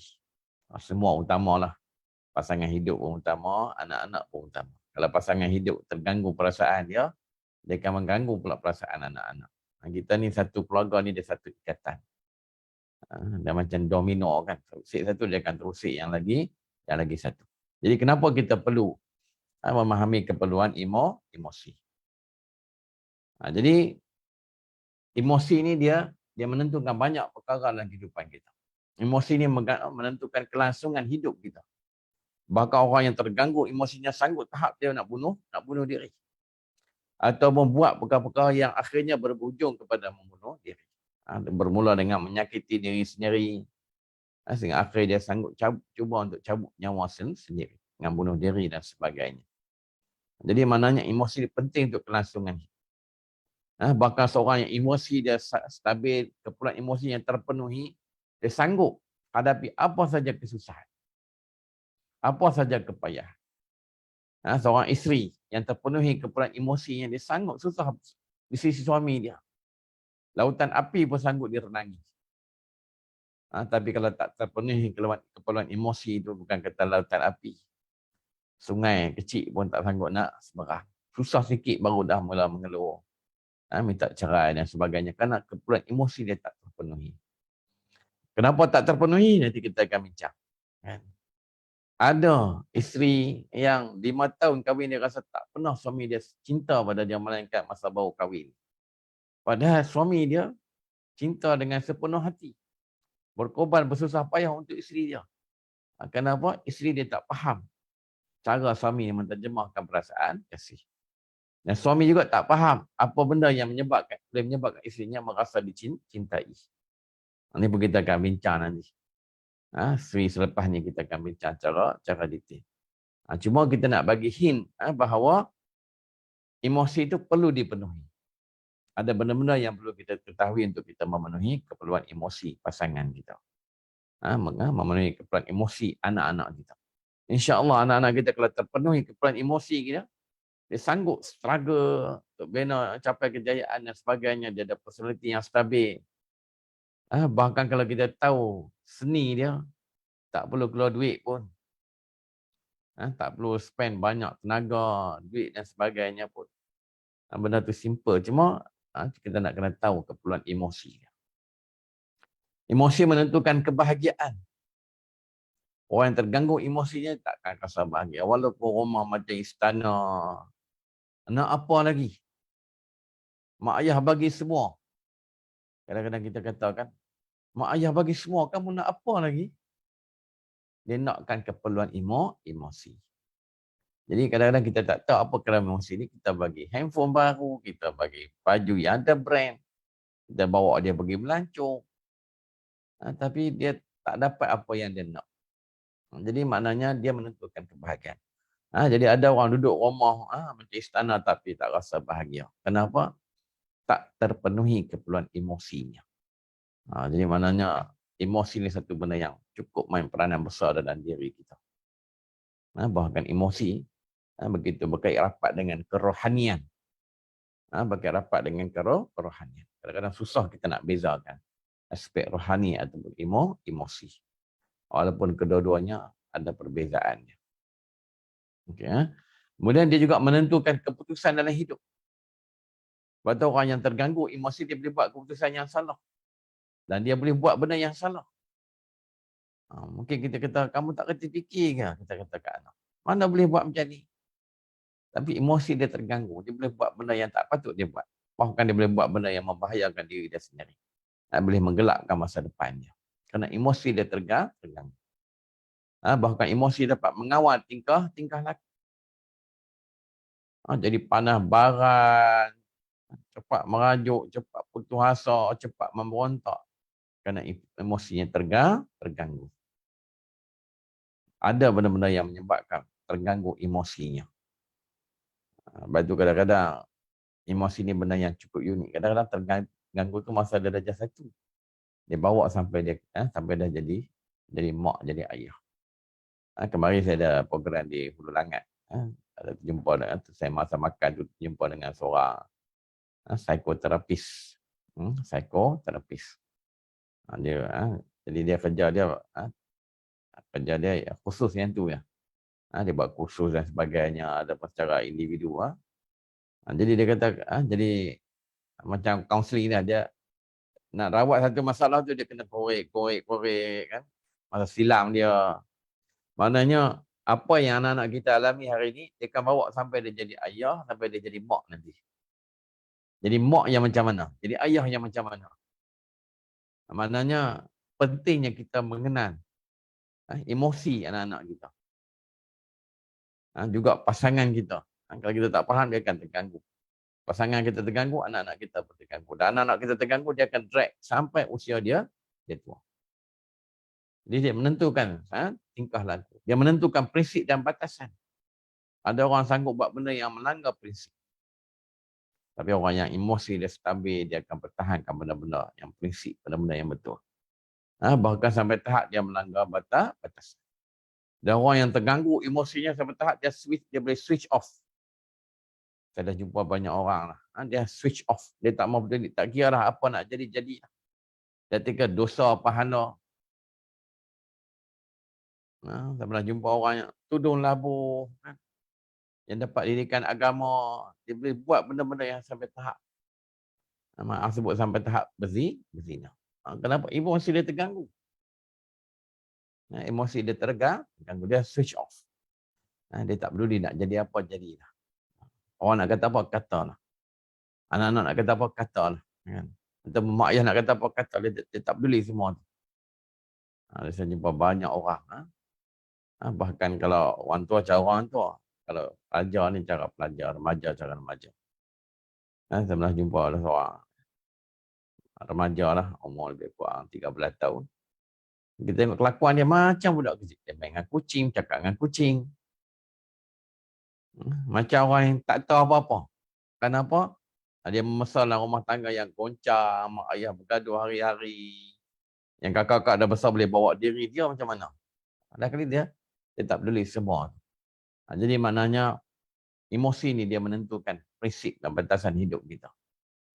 Speaker 2: Semua utamalah. Pasangan hidup pun utama, anak-anak pun utama. Kalau pasangan hidup terganggu perasaan dia akan mengganggu pula perasaan anak-anak. Kita ni satu keluarga ni dia satu ikatan. Dia macam domino kan. Terusik satu dia akan terusik yang lagi satu. Jadi kenapa kita perlu memahami keperluan emosi. Jadi emosi ni dia menentukan banyak perkara dalam kehidupan kita. Emosi ni menentukan kelangsungan hidup kita. Bahkan orang yang terganggu emosinya sanggup tahap dia nak bunuh diri. Atau membuat perkara-perkara yang akhirnya berhujung kepada membunuh diri. Bermula dengan menyakiti diri sendiri. Sehingga akhirnya dia sanggup cuba untuk cabut nyawa sendiri. Dengan bunuh diri dan sebagainya. Jadi maknanya emosi penting untuk kelangsungan. Bahkan seorang yang emosi dia stabil, keperluan emosi yang terpenuhi, dia sanggup hadapi apa saja kesusahan. Apa saja kepayahan. Seorang isteri yang terpenuhi keperluan emosinya, dia sanggup susah di sisi suami dia. Lautan api pun sanggup direnangi. Tapi kalau tak terpenuhi keperluan emosi itu, bukan kata lautan api. Sungai kecil pun tak sanggup nak seberang. Susah sikit baru dah mula mengeluh. minta cerai dan sebagainya kerana keperluan emosi dia tak terpenuhi. Kenapa tak terpenuhi? Nanti kita akan bincang. Kan? Ada isteri yang 5 tahun kahwin dia rasa tak pernah suami dia cinta pada dia melainkan masa baru kahwin. Padahal suami dia cinta dengan sepenuh hati. Berkorban bersusah payah untuk isteri dia. Kenapa? Isteri dia tak faham cara suami menterjemahkan perasaan kasih. Dan suami juga tak faham apa benda yang boleh menyebabkan isterinya merasa dicintai. Ini pun kita akan bincang nanti. Seri selepas ni kita akan bincang cara detail. Cuma kita nak bagi hint bahawa emosi itu perlu dipenuhi. Ada benda-benda yang perlu kita ketahui untuk kita memenuhi keperluan emosi pasangan kita. Memenuhi keperluan emosi anak-anak kita. InsyaAllah anak-anak kita kalau terpenuhi keperluan emosi kita, dia sanggup struggle untuk bina capai kejayaan dan sebagainya. Dia ada personality yang stabil. Bahkan kalau kita tahu seni dia, tak perlu keluar duit pun. Tak perlu spend banyak tenaga, duit dan sebagainya pun. Benda tu simple. Cuma kita nak kena tahu keperluan emosi dia. Emosi menentukan kebahagiaan. Orang yang terganggu emosinya takkan rasa bahagia. Walaupun rumah macam istana. Nak apa lagi? Mak ayah bagi semua. Kadang-kadang kita katakan, mak ayah bagi semua, kamu nak apa lagi? Dia nakkan keperluan emosi. Jadi kadang-kadang kita tak tahu apa keperluan emosi ni. Kita bagi handphone baru, kita bagi baju yang ada brand. Kita bawa dia pergi melancong. Tapi dia tak dapat apa yang dia nak. Jadi maknanya dia menentukan kebahagiaan. Jadi ada orang duduk rumah macam istana tapi tak rasa bahagia. Kenapa? Tak terpenuhi keperluan emosinya. Jadi maknanya emosi ni satu benda yang cukup main peranan besar dalam diri kita. Bahkan emosi begitu berkait rapat dengan kerohanian. Berkait rapat dengan kerohanian. Kadang-kadang susah kita nak bezakan aspek rohani ataupun emosi. Walaupun kedua-duanya ada perbezaannya. Okay. Kemudian dia juga menentukan keputusan dalam hidup. Sebab tu orang yang terganggu emosi dia boleh buat keputusan yang salah. Dan dia boleh buat benda yang salah. Mungkin kita kata, kamu tak kerti fikir ke? Kita kata kat anak. Mana boleh buat macam ni? Tapi emosi dia terganggu. Dia boleh buat benda yang tak patut dia buat. Bahkan dia boleh buat benda yang membahayakan diri dia sendiri. Dan boleh menggelapkan masa depannya. Kerana emosi dia terganggu. Bahkan emosi dapat mengawal tingkah laku. Jadi panas baran, cepat merajuk, cepat putus asa, cepat memberontak. Kerana emosinya terganggu. Ada benda-benda yang menyebabkan terganggu emosinya. Sebab tu kadang-kadang emosi ni benda yang cukup unik. Kadang-kadang terganggu tu masa dia darjah 1. Dia bawa sampai dia dah jadi mak, jadi ayah. Kemarin saya ada program di Hulu Langat. Ada jumpa dengan saya masa makan tu jumpa dengan seorang psikoterapis. Psikoterapis. Jadi dia kerja dia khusus yang tu ya. Dia buat kursus dan sebagainya, ada secara individu. Jadi dia kata jadi macam kaunseling dia nak rawat satu masalah tu dia kena korek kan. Masa silam dia. Maknanya apa yang anak-anak kita alami hari ni dia akan bawa sampai dia jadi ayah, sampai dia jadi mak nanti. Jadi mak yang macam mana? Jadi ayah yang macam mana? Maknanya pentingnya kita mengenal emosi anak-anak kita. Juga pasangan kita. Kalau kita tak faham, dia akan terganggu. Pasangan kita terganggu, anak-anak kita pun terganggu. Dan anak-anak kita terganggu, dia akan drag sampai usia dia tua. Jadi dia menentukan tingkah laku. Dia menentukan prinsip dan batasan. Ada orang sanggup buat benda yang melanggar prinsip. Tapi orang yang emosi dia stabil, dia akan pertahankan benda-benda yang prinsip, benda-benda yang betul. Bahkan sampai tahap dia melanggar batasan. Dan orang yang terganggu emosinya sampai tahap dia boleh switch off. Saya dah jumpa banyak orang lah. Dia switch off. Dia tak mau berdiri. Tak kira lah apa nak jadi. Ketika dosa pahala. Saya pernah jumpa orang yang tudung labuh. Yang dapat didikan agama. Dia boleh buat benda-benda yang sampai tahap Maaf sebut sampai tahap berzina. Kenapa? Emosi dia terganggu. Emosi dia terganggu, dia switch off. Dia tak peduli nak jadi apa, jadilah. Orang nak kata apa, katalah. Anak-anak nak kata apa, katalah. Kan? Atau mak ayah nak kata apa, kata. Dia tak peduli semua tu. Saya jumpa banyak orang. Bahkan kalau orang tua cara orang tua. Kalau pelajar ni cara pelajar, remaja cara remaja. Saya pernah jumpa ada seorang remaja lah, umur lebih kurang 13 tahun. Kita tengok kelakuan dia macam budak kecil. Dia main dengan kucing, cakap dengan kucing. Macam orang yang tak tahu apa-apa. Kenapa? Dia membesar dalam rumah tangga yang goncang, mak ayah bergaduh hari-hari. Yang kakak-kakak dah besar boleh bawa diri dia macam mana? Ada kali dia tak peduli semua. Jadi maknanya emosi ni dia menentukan prinsip dan batasan hidup kita.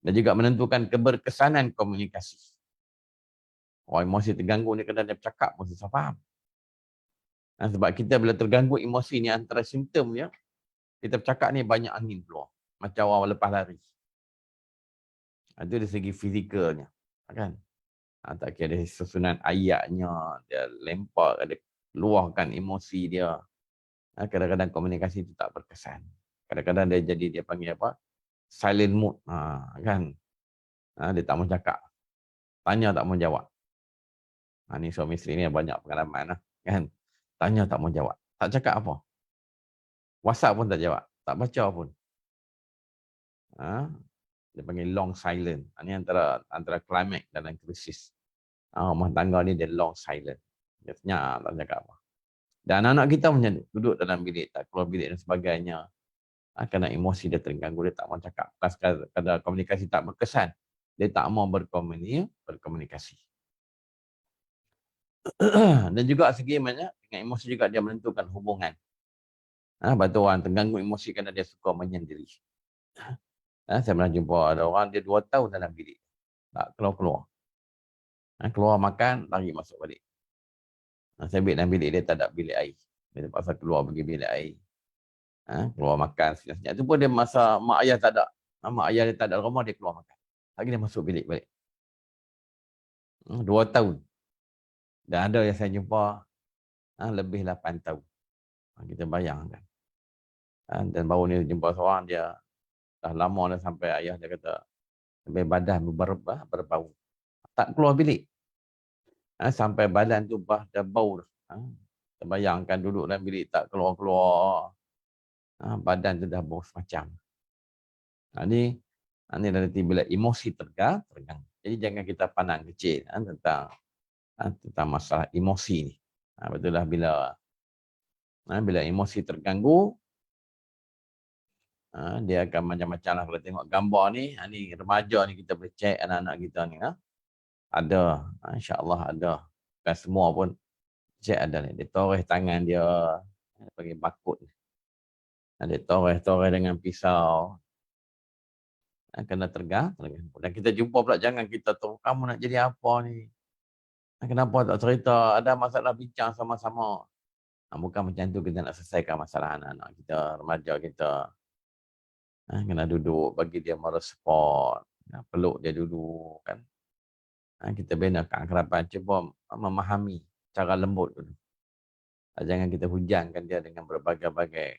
Speaker 2: Dan juga menentukan keberkesanan komunikasi. Orang emosi terganggu ni kadang dia bercakap pun susah faham. Sebab kita bila terganggu emosi ni antara simptom dia, kita bercakap ni banyak angin keluar. Macam orang lepas lari. Itu dari segi fizikalnya. Kan? Tak kira dari susunan ayatnya, dia lempar, dia luahkan emosi dia. Kadang-kadang komunikasi itu tak berkesan. Kadang-kadang dia panggil apa? Silent mood. Kan? Dia tak mau cakap. Tanya tak mau jawab. Ni suami isteri ni banyak pengalaman. Kan? Tanya tak mau jawab. Tak cakap apa. WhatsApp pun tak jawab. Tak baca pun. Dia panggil long silent. Ini antara climax dalam krisis. Rumah tangga ni dia long silent. Dia senyap tak cakap apa. Dan anak-anak kita macam tu. Duduk dalam bilik, tak keluar bilik dan sebagainya. Kerana emosi dia terganggu, dia tak mau cakap. Kadang komunikasi tak berkesan. Dia tak mau berkomunikasi. Dan juga segi banyak, dengan emosi juga dia menentukan hubungan. Batu orang terganggu emosi kerana dia suka menyendiri. Saya pernah jumpa ada orang, dia 2 tahun dalam bilik. Tak keluar-keluar. Keluar makan, lari masuk balik. Saya ambil dalam bilik dia, tak ada bilik air. Dia terpaksa keluar pergi bilik air. Keluar makan. Senyap-senyap. Itu pun dia masa mak ayah tak ada. Mak ayah dia tak ada rumah, dia keluar makan. Lagi dia masuk bilik balik. 2 tahun. Dan ada yang saya jumpa lebih 8 tahun. Kita bayangkan. Dan baru ni jumpa seorang, dia dah lama dah sampai ayah dia kata, sampai badan berbau. Tak keluar bilik. Sampai badan tu dah bau dah. Terbayangkan duduk dalam bilik tak keluar-keluar. Badan tu dah bau semacam. Ini nanti bila emosi terganggu. Jadi jangan kita pandang kecil tentang masalah emosi ni. Betul lah bila emosi terganggu, dia akan macam-macam lah. Kalau tengok gambar ni, remaja ni kita boleh cek anak-anak kita ni. Ada, insya-Allah ada. Bukan semua pun cek ada ni. Dia toreh tangan dia, bagi bakut. Dia toreh dengan pisau. Kena terganggu. Dan kita jumpa pula, jangan kita tahu kamu nak jadi apa ni. Kenapa tak cerita? Ada masalah, bincang sama-sama. Bukan macam tu kita nak selesaikan masalah anak-anak kita, remaja kita. Kena duduk, bagi dia moral support. Peluk dia dulu. Kan? Kita bina keakraban, cuba memahami cara lembut dulu. Jangan kita hujankan dia dengan berbagai-bagai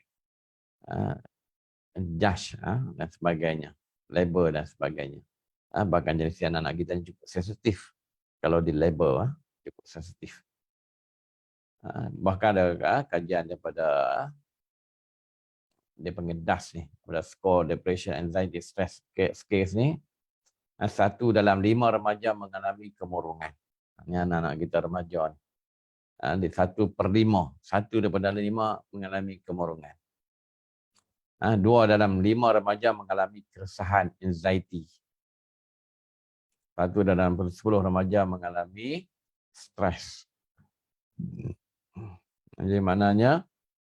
Speaker 2: judge dan sebagainya. Label dan sebagainya. Bahkan jenis anak-anak kita cukup sensitif. Kalau di label, cukup sensitif. Bahkan ada kajian daripada dia panggil DAS ni, pada Score Depression Anxiety Stress Scales ni, 1 dalam 5 remaja mengalami kemurungan. Ini anak-anak kita remaja ni. 1/5, 1 daripada 5 mengalami kemurungan. 2 dalam 5 remaja mengalami keresahan, anxiety. 1 dalam 10 remaja mengalami stres. Jadi maknanya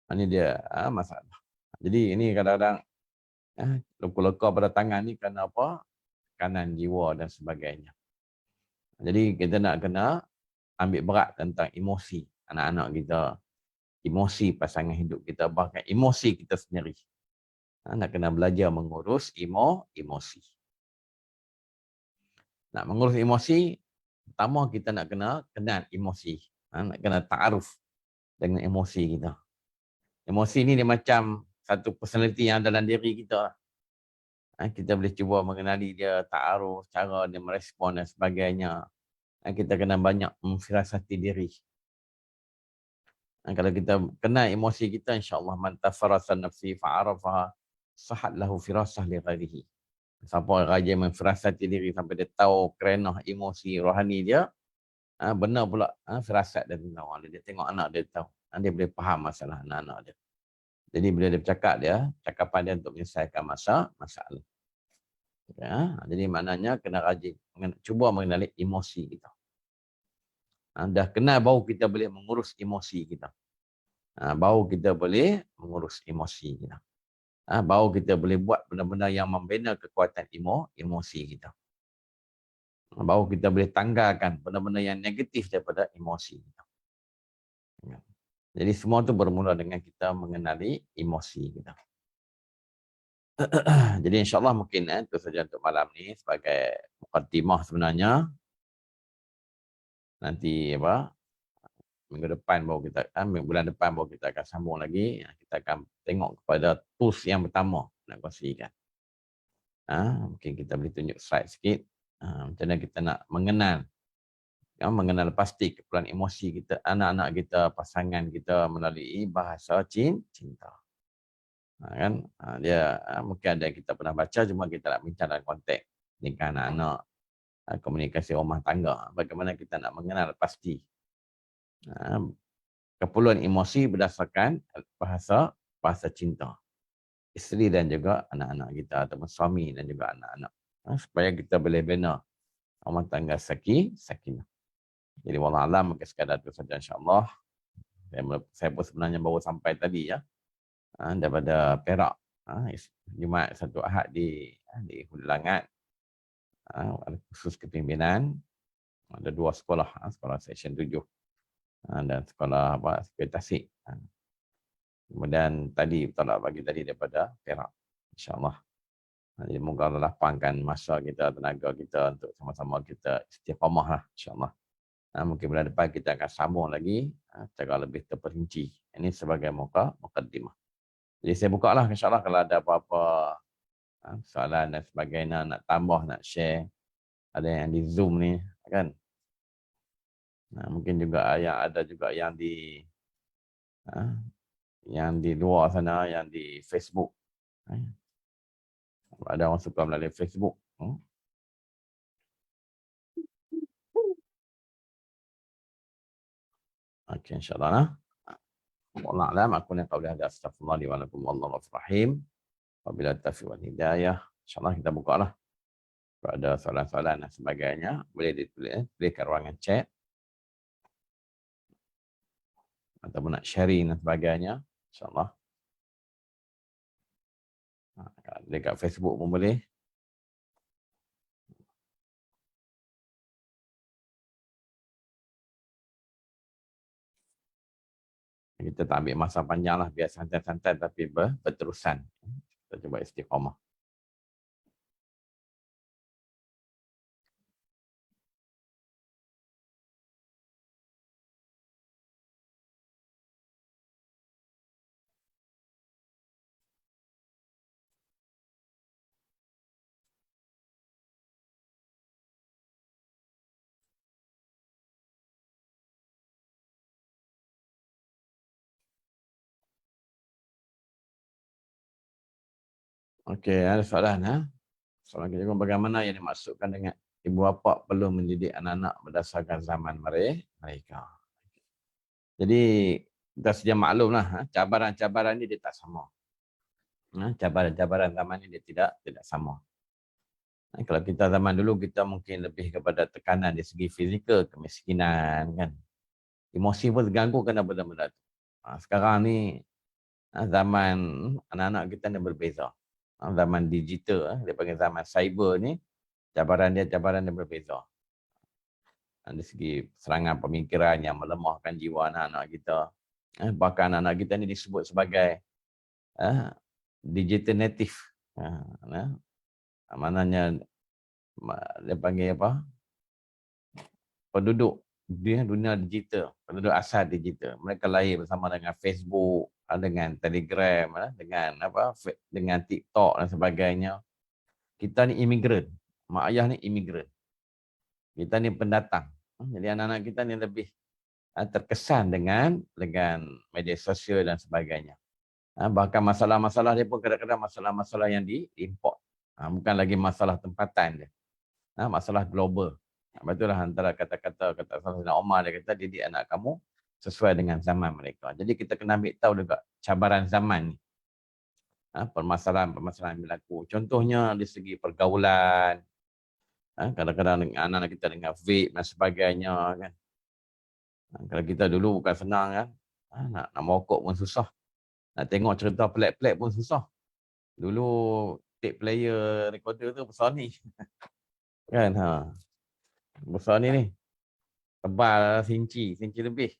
Speaker 2: ini dia masalah. Jadi ini kadang-kadang luka-luka pada tangan ni kerana apa? Tekanan jiwa dan sebagainya. Jadi kita nak kena ambil berat tentang emosi anak-anak kita, emosi pasangan hidup kita, bahkan emosi kita sendiri. Nak kena belajar mengurus emosi. Nak mengurus emosi, pertama kita nak kena kenal emosi. Nak kena ta'aruf dengan emosi kita. Emosi ni dia macam satu personality yang dalam diri kita. Kita boleh cuba mengenali dia, ta'aruf, cara dia merespon dan sebagainya. Kita kena banyak memfirasati diri. Kalau kita kenal emosi kita, insyaAllah man tafarasa nafsi fa'arafaha sahat lahu firasah li ghairihi. Siapa rajin memfirasati diri sampai dia tahu kerenah emosi rohani dia, benar pula firasat dia tahu. Dia tengok anak dia tahu. Dia boleh faham masalah anak-anak dia. Jadi bila dia bercakap cakapan dia untuk menyelesaikan masalah. Jadi maknanya kena rajin cuba mengenali emosi kita. Dah kenal baru kita boleh mengurus emosi kita. Baru kita boleh mengurus emosi kita. Baru kita boleh buat benda-benda yang membina kekuatan emosi kita. Baru kita boleh tanggalkan benda-benda yang negatif daripada emosi kita. Jadi semua itu bermula dengan kita mengenali emosi kita. Jadi insyaAllah mungkin itu saja untuk malam ni sebagai mukaddimah sebenarnya. Nanti minggu depan baru kita bulan depan baru kita akan sambung lagi. Kita akan tengok kepada tools yang pertama nak kongsikan. Mungkin kita boleh tunjuk slide sikit. Macam mana kita nak mengenal pasti kepulauan emosi kita, anak-anak kita, pasangan kita melalui bahasa cinta. Dia mungkin ada yang kita pernah baca, cuma kita nak bincang dalam konteks dengan anak-anak, komunikasi rumah tangga. Bagaimana kita nak mengenal pasti kepulauan emosi berdasarkan bahasa cinta isteri dan juga anak-anak kita, ataupun suami dan juga anak-anak, supaya kita boleh bina rumah tangga sakinah. Jadi wallahualam, mungkin sekadar itu saja insya-Allah. Saya pun sebenarnya baru sampai tadi daripada Perak. Jumaat satu Ahad di Hulu Langat. Ada khusus kepimpinan. Ada 2 sekolah, sekolah Seksyen 7 dan sekolah Sekolah Tasik. Kemudian tadi tolak pagi tadi daripada Perak, insya-Allah. Jadi moga Allah lapangkan masa kita, tenaga kita untuk sama-sama kita istiqamah lah, insya-Allah. Mungkin bulan depan kita akan sambung lagi secara lebih terperinci. Ini sebagai mukaddimah. Jadi saya buka lah, insya-Allah, kalau ada apa-apa soalan dan sebagainya, nak tambah, nak share. Ada yang di Zoom ni, kan? Mungkin juga yang di luar sana, yang di Facebook. Ada orang suka melalui Facebook. Okey, insya-Allah. Wallahu a'lam. Aku ni qauli hadza, astaghfirullah li wa lakum, wallahu ghafurur rahim. Wabillahi taufiq wal hidayah. Insya-Allah kita buka lah. Kalau ada soalan-soalan dan sebagainya, boleh ditulis kat ruangan chat. Ataupun nak sharing dan sebagainya, insya-Allah. Dekat Facebook pun boleh. Kita tak ambil masa panjang lah, biar santai-santai tapi berterusan. Kita cuba istiqamah. Okey, ada soalan. Soalan kita, bagaimana yang dimaksudkan dengan ibu bapa perlu mendidik anak-anak berdasarkan zaman mereka. Jadi, kita sedia maklumlah, cabaran-cabaran ni dia tak sama. Cabaran-cabaran zaman ni dia tidak sama. Kalau kita zaman dulu, kita mungkin lebih kepada tekanan dari segi fizikal, kemiskinan, kan. Emosi pun terganggu kerana benda-benda tu. Sekarang ni, zaman anak-anak kita ni berbeza. Zaman digital, dia panggil zaman cyber ni, cabaran dia berbeza. Dari segi serangan pemikiran yang melemahkan jiwa anak-anak kita. Bahkan anak-anak kita ni disebut sebagai digital native. Maknanya Dia panggil apa? Penduduk dunia digital, penduduk asal digital. Mereka lahir bersama dengan Facebook, dengan Telegram, dengan apa, dengan TikTok dan sebagainya. Kita ni imigran. Mak ayah ni imigran. Kita ni pendatang. Jadi anak-anak kita ni lebih terkesan dengan media sosial dan sebagainya. Bahkan masalah-masalah dia pun kadang-kadang masalah-masalah yang diimport. Bukan lagi masalah tempatan dia. Masalah global. Betul lah antara kata-kata Sayyidina Umar, dia kata didik anak kamu sesuai dengan zaman mereka. Jadi kita kena ambil tahu juga cabaran zaman ni. Permasalahan-permasalahan yang berlaku. Contohnya dari segi pergaulan. Kadang-kadang anak-anak kita dengan vape dan sebagainya kan. Kalau kita dulu bukan senang kan. Nak merokok pun susah. Nak tengok cerita pelik-pelik pun susah. Dulu tape player recorder tu besar ni. Kan besar ni. Tebal senci lebih.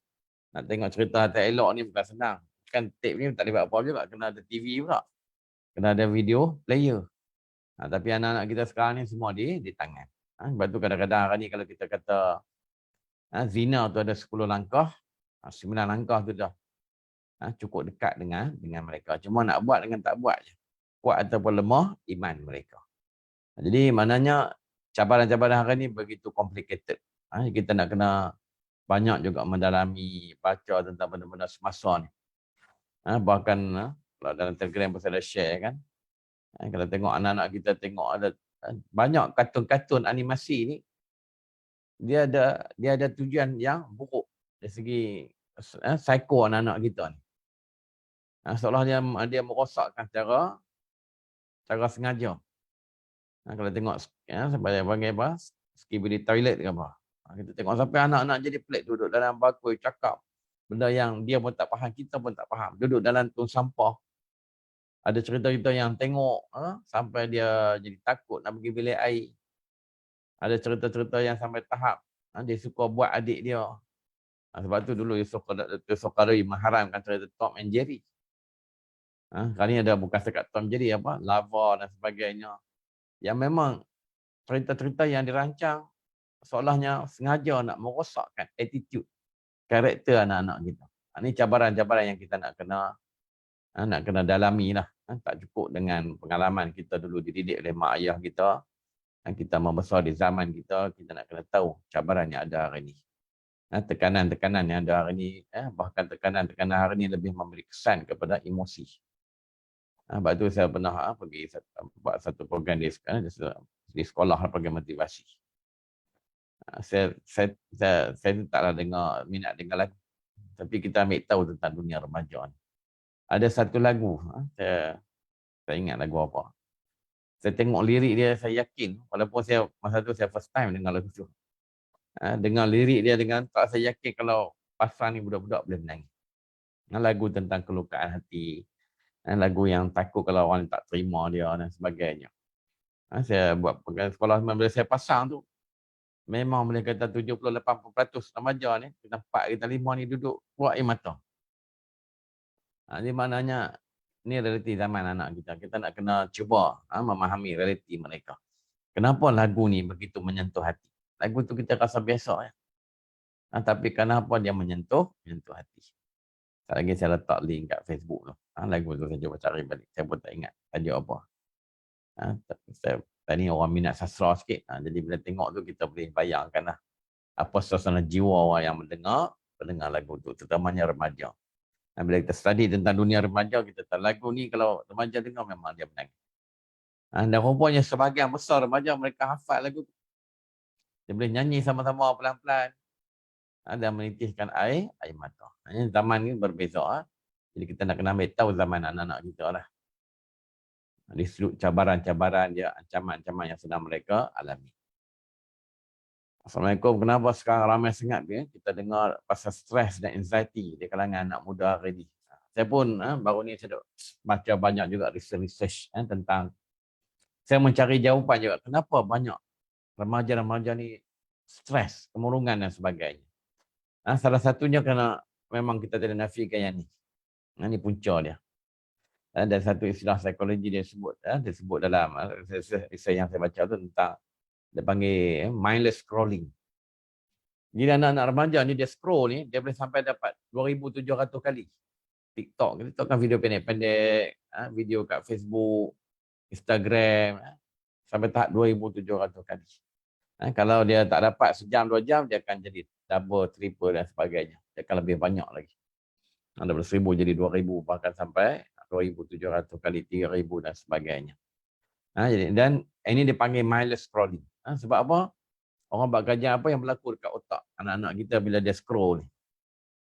Speaker 2: Nak tengok cerita tak elok ni bukan senang. Kan tape ni tak boleh buat apa juga. Kena ada TV pula. Kena ada video player. Tapi anak-anak kita sekarang ni semua di tangan. Sebab tu kadang-kadang hari ni kalau kita kata zina tu ada 10 langkah. 9 langkah tu dah cukup dekat dengan mereka. Cuma nak buat dengan tak buat je. Kuat ataupun lemah iman mereka. Jadi maknanya cabaran-cabaran hari ni begitu complicated. Kita nak kena banyak juga mendalami, baca tentang benda-benda semasa ni. Bahkan kalau dalam Telegram pun saya ada share kan. Kalau tengok anak-anak kita tengok ada banyak kartun-kartun animasi ni, dia ada tujuan yang buruk dari segi psycho anak-anak kita ni. Seolah dia merosakkan secara sengaja. Kalau tengok sampai panggil apa, skibidi toilet ke apa. Kita tengok sampai anak-anak jadi pelik duduk dalam bakul cakap benda yang dia pun tak faham, kita pun tak faham. Duduk dalam tong sampah. Ada cerita-cerita yang tengok sampai dia jadi takut nak pergi bilik air. Ada cerita-cerita yang sampai tahap dia suka buat adik dia. Sebab tu dulu Yusof Qaradawi mengharamkan cerita Tom and Jerry. Kali ni ada bukan sekat Tom Jerry, apa, Lava dan sebagainya. Yang memang cerita-cerita yang dirancang seolahnya sengaja nak merosakkan attitude, karakter anak-anak kita. Ini cabaran-cabaran yang kita nak kena dalami lah. Tak cukup dengan pengalaman kita dulu dididik oleh mak ayah kita. Dan kita membesar di zaman kita, kita nak kena tahu cabaran yang ada hari ini. Tekanan-tekanan yang ada hari ini, bahkan tekanan-tekanan hari ini lebih memberi kesan kepada emosi. Sebab tu saya pernah pergi buat satu program di sekolah, program motivasi. Saya taklah minat dengar lagu. Tapi kita ambil tahu tentang dunia remaja ni. Ada satu lagu, saya ingat lagu apa. Saya tengok lirik dia, saya yakin, walaupun masa tu saya first time dengar lagu tu. Dengar lirik dia dengan tak, saya yakin kalau pasal ni budak-budak boleh menangis. Lagu tentang kelukaan hati. Lagu yang takut kalau orang tak terima dia dan sebagainya. Saya buat program sekolah, bila saya pasang tu, memang boleh kata 70-80% remaja ni, kita 4, kita 5 ni duduk keluar air mata. Ini maknanya, ni realiti zaman anak kita. Kita nak kena cuba memahami realiti mereka. Kenapa lagu ni begitu menyentuh hati? Lagu tu kita rasa biasa. Tapi kenapa dia menyentuh hati? Sekali lagi saya letak link kat Facebook tu. Lagu tu saya cuba cari balik. Saya pun tak ingat tajuk apa. Tadi orang minat sastra sikit. Jadi bila tengok tu kita boleh bayangkan lah apa suasana jiwa orang yang mendengar lagu tu. Terutamanya remaja. Bila kita study tentang dunia remaja, kita tahu lagu ni kalau remaja dengar memang dia menangis. Dan rupanya sebahagian besar remaja mereka hafal lagu tu. Dia boleh nyanyi sama-sama pelan-pelan. Dan menitiskan air mata. Zaman ni berbeza. Jadi kita nak kena ambil tahu zaman anak-anak kita lah. Di seluruh cabaran-cabaran dia, ancaman-ancaman yang sedang mereka alami. Assalamualaikum. Kenapa sekarang ramai sangat kita dengar pasal stres dan anxiety di kalangan anak muda hari ini? Saya pun baru ni saya baca banyak juga research tentang, saya mencari jawapan juga kenapa banyak remaja-remaja ni stres, kemurungan dan sebagainya. Salah satunya kerana memang kita tidak nafikan yang ni. Ini punca dia. Dan satu istilah psikologi dia sebut dalam research yang saya baca tu tentang Dia panggil mindless scrolling. Jadi anak-anak remaja ni dia scroll ni, dia boleh sampai dapat 2,700 kali. TikTok kan video pendek-pendek, video kat Facebook, Instagram, sampai tahap 2,700 kali. Kalau dia tak dapat sejam, 2 jam, dia akan jadi double, triple dan sebagainya. Dia akan lebih banyak lagi. Daripada 1,000 jadi 2,000, bahkan sampai 2,700 kali, 3,000 dan sebagainya. Dan ini dipanggil mindless scrolling. Sebab apa? Orang buat kajian apa yang berlaku dekat otak anak-anak kita bila dia scroll ni.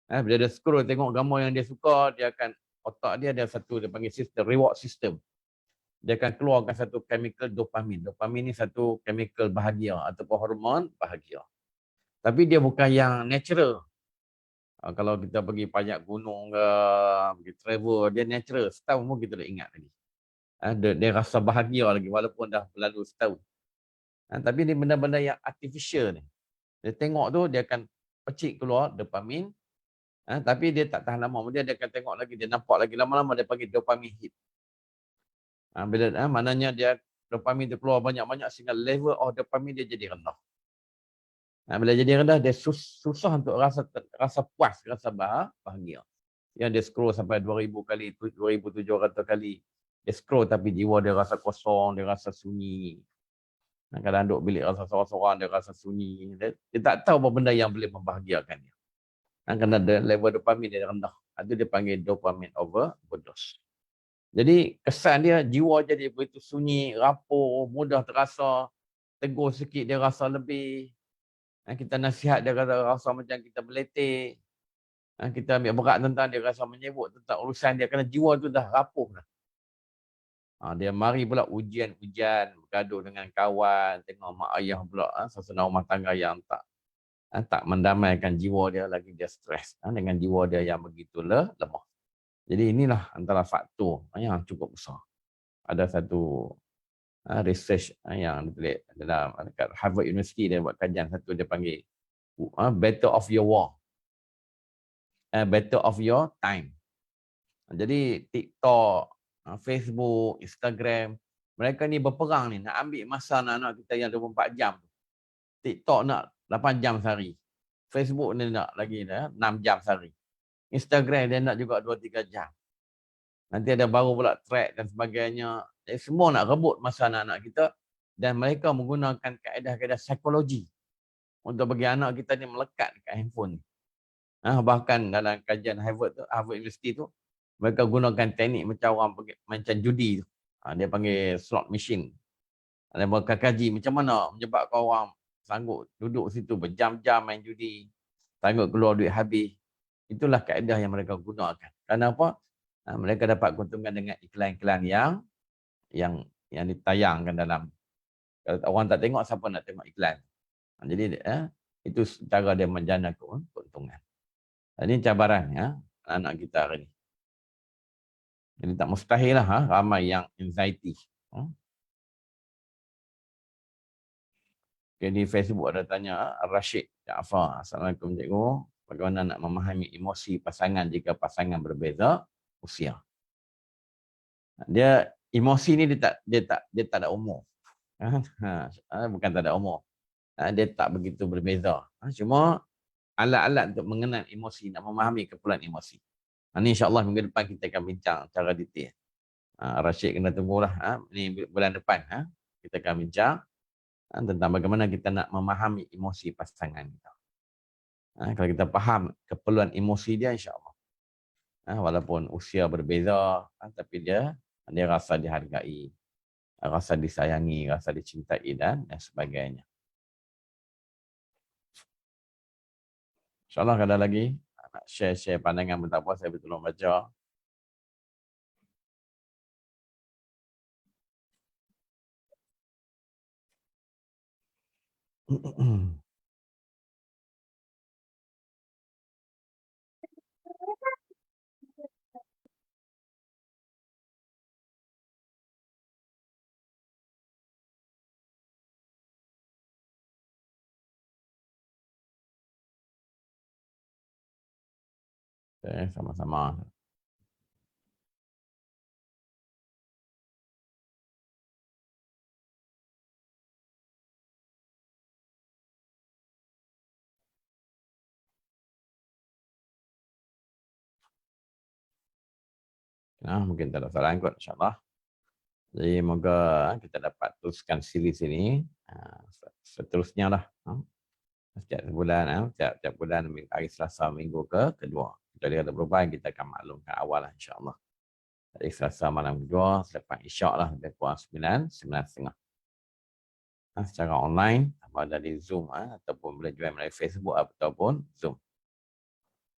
Speaker 2: Bila dia scroll tengok gambar yang dia suka, dia akan, otak dia ada satu, dia panggil sistem, reward system. Dia akan keluarkan satu chemical dopamin. Dopamin ni satu chemical bahagia ataupun hormon bahagia. Tapi dia bukan yang natural. Kalau kita pergi pajak gunung ke, pergi travel, dia natural. Setahun pun kita dah ingat lagi. Dia rasa bahagia lagi walaupun dah berlalu setahun. Tapi ni benda-benda yang artificial ni. Dia tengok tu, dia akan pecik keluar dopamin. Tapi dia tak tahan lama. Kemudian dia akan tengok lagi, dia nampak lagi. Lama-lama dia panggil dopamin hit. Maknanya dia dopamin dia keluar banyak-banyak sehingga level of dopamin dia jadi rendah. Bila jadi rendah, dia susah untuk rasa puas, rasa bahagia. Yang dia scroll sampai 2,000 kali, 2,700 kali. Dia scroll tapi jiwa dia rasa kosong, dia rasa sunyi. Kadang duduk bilik rasa sorang-sorang, dia rasa sunyi. Dia tak tahu apa benda yang boleh membahagiakan dia. Kerana level dopamin dia rendah. Itu dia panggil dopamine overdose. Jadi kesan dia, jiwa jadi begitu sunyi, rapuh, mudah terasa. Tegur sikit dia rasa lebih. Kita nasihat dia rasa macam kita berletih. Kita ambil berat tentang dia rasa menyebut tentang urusan dia. Kerana jiwa tu dah rapuh dah. Dia mari pula ujian-ujian, bergaduh dengan kawan, tengok mak ayah pula, suasana rumah tangga yang tak mendamaikan jiwa dia, lagi dia stres dengan jiwa dia yang begitu lemah. Jadi inilah antara faktor yang cukup besar. Ada satu research yang ditulis dalam dekat Harvard University, dia buat kajian satu, dia panggil better of your war, better of your time. Jadi TikTok, Facebook, Instagram, mereka ni berperang ni nak ambil masa anak-anak kita yang 24 jam. TikTok nak 8 jam sehari. Facebook dia nak lagi 6 jam sehari. Instagram dia nak juga 2-3 jam. Nanti ada baru pula track dan sebagainya. Jadi semua nak rebut masa anak-anak kita, dan mereka menggunakan kaedah-kaedah psikologi untuk bagi anak kita ni melekat dekat handphone. Bahkan dalam kajian Harvard University tu, mereka gunakan teknik macam judi tu. Dia panggil slot machine. Mereka kaji macam mana menyebabkan orang sanggup duduk situ berjam-jam main judi, sanggup keluar duit habis. Itulah kaedah yang mereka gunakan. Kenapa? Mereka dapat keuntungan dengan iklan-iklan yang ditayangkan dalam. Kalau orang tak tengok, siapa nak tengok iklan? Jadi itu cara dia menjana keuntungan. Ini cabarannya anak kita hari ini. Jadi tak mustahil lah ramai yang anxiety. Di Facebook ada tanya, Rashid Jaafar, Assalamualaikum cikgu, bagaimana nak memahami emosi pasangan jika pasangan berbeza usia? Dia emosi ni dia tak ada umur. Bukan tak ada umur. Dia tak begitu berbeza. Cuma alat-alat untuk mengenal emosi, nak memahami keperluan emosi. Ini insya-Allah minggu depan kita akan bincang secara detail. Rashid kena tunggulah. Ini bulan depan kita akan bincang tentang bagaimana kita nak memahami emosi pasangan kita. Kalau kita faham keperluan emosi dia, insya-Allah. Walaupun usia berbeza, tapi dia rasa dihargai, rasa disayangi, rasa dicintai dan sebagainya. InsyaAllah kalau ada lagi nak share pandangan tentang apa, saya betul baca. Okay, sama-sama. Mungkin tak ada soalan kot, insyaAllah. Jadi moga kita dapat teruskan series ini seterusnya lah. Setiap bulan, setiap bulan hari Selasa minggu kedua. Jadi ada perubahan kita akan maklumkan awal lah, insyaAllah. Hari Selasa malam kedua, selepas isyak lah, lebih kurang 9:30. Secara online, sama ada di Zoom ataupun boleh join melalui Facebook ataupun Zoom.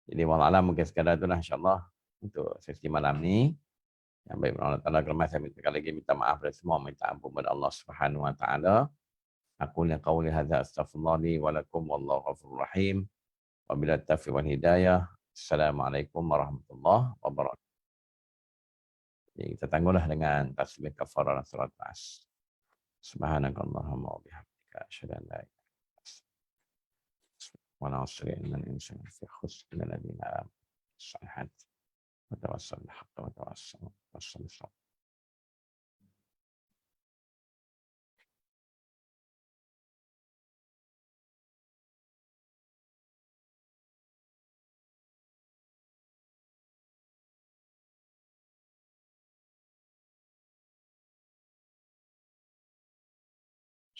Speaker 2: Jadi wallahualam mungkin sekadar itulah insyaAllah untuk sesi malam ni. Yang baik Allah Ta'ala kerana saya sekali lagi minta maaf dari semua, minta ampun kepada Allah Subhanahu Wa Ta'ala. Aku li qawli hadza astaghfirullah li wa lakum wallahu ghafurur rahim. Wabillahi taufiq wal hidayah. Assalamualaikum warahmatullahi wabarakatuh. Jadi kita tangguhlah dengan tasbih kafarah dan salat as. Subhanakallahumma wa bihamdika asyhadu an la ilaha illa anta wa la ilaha illa anta fi khusr min alladhina salihat wa tawassal haqq wa tawassal.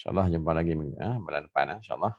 Speaker 2: InsyaAllah jumpa lagi bulan depan, insyaAllah.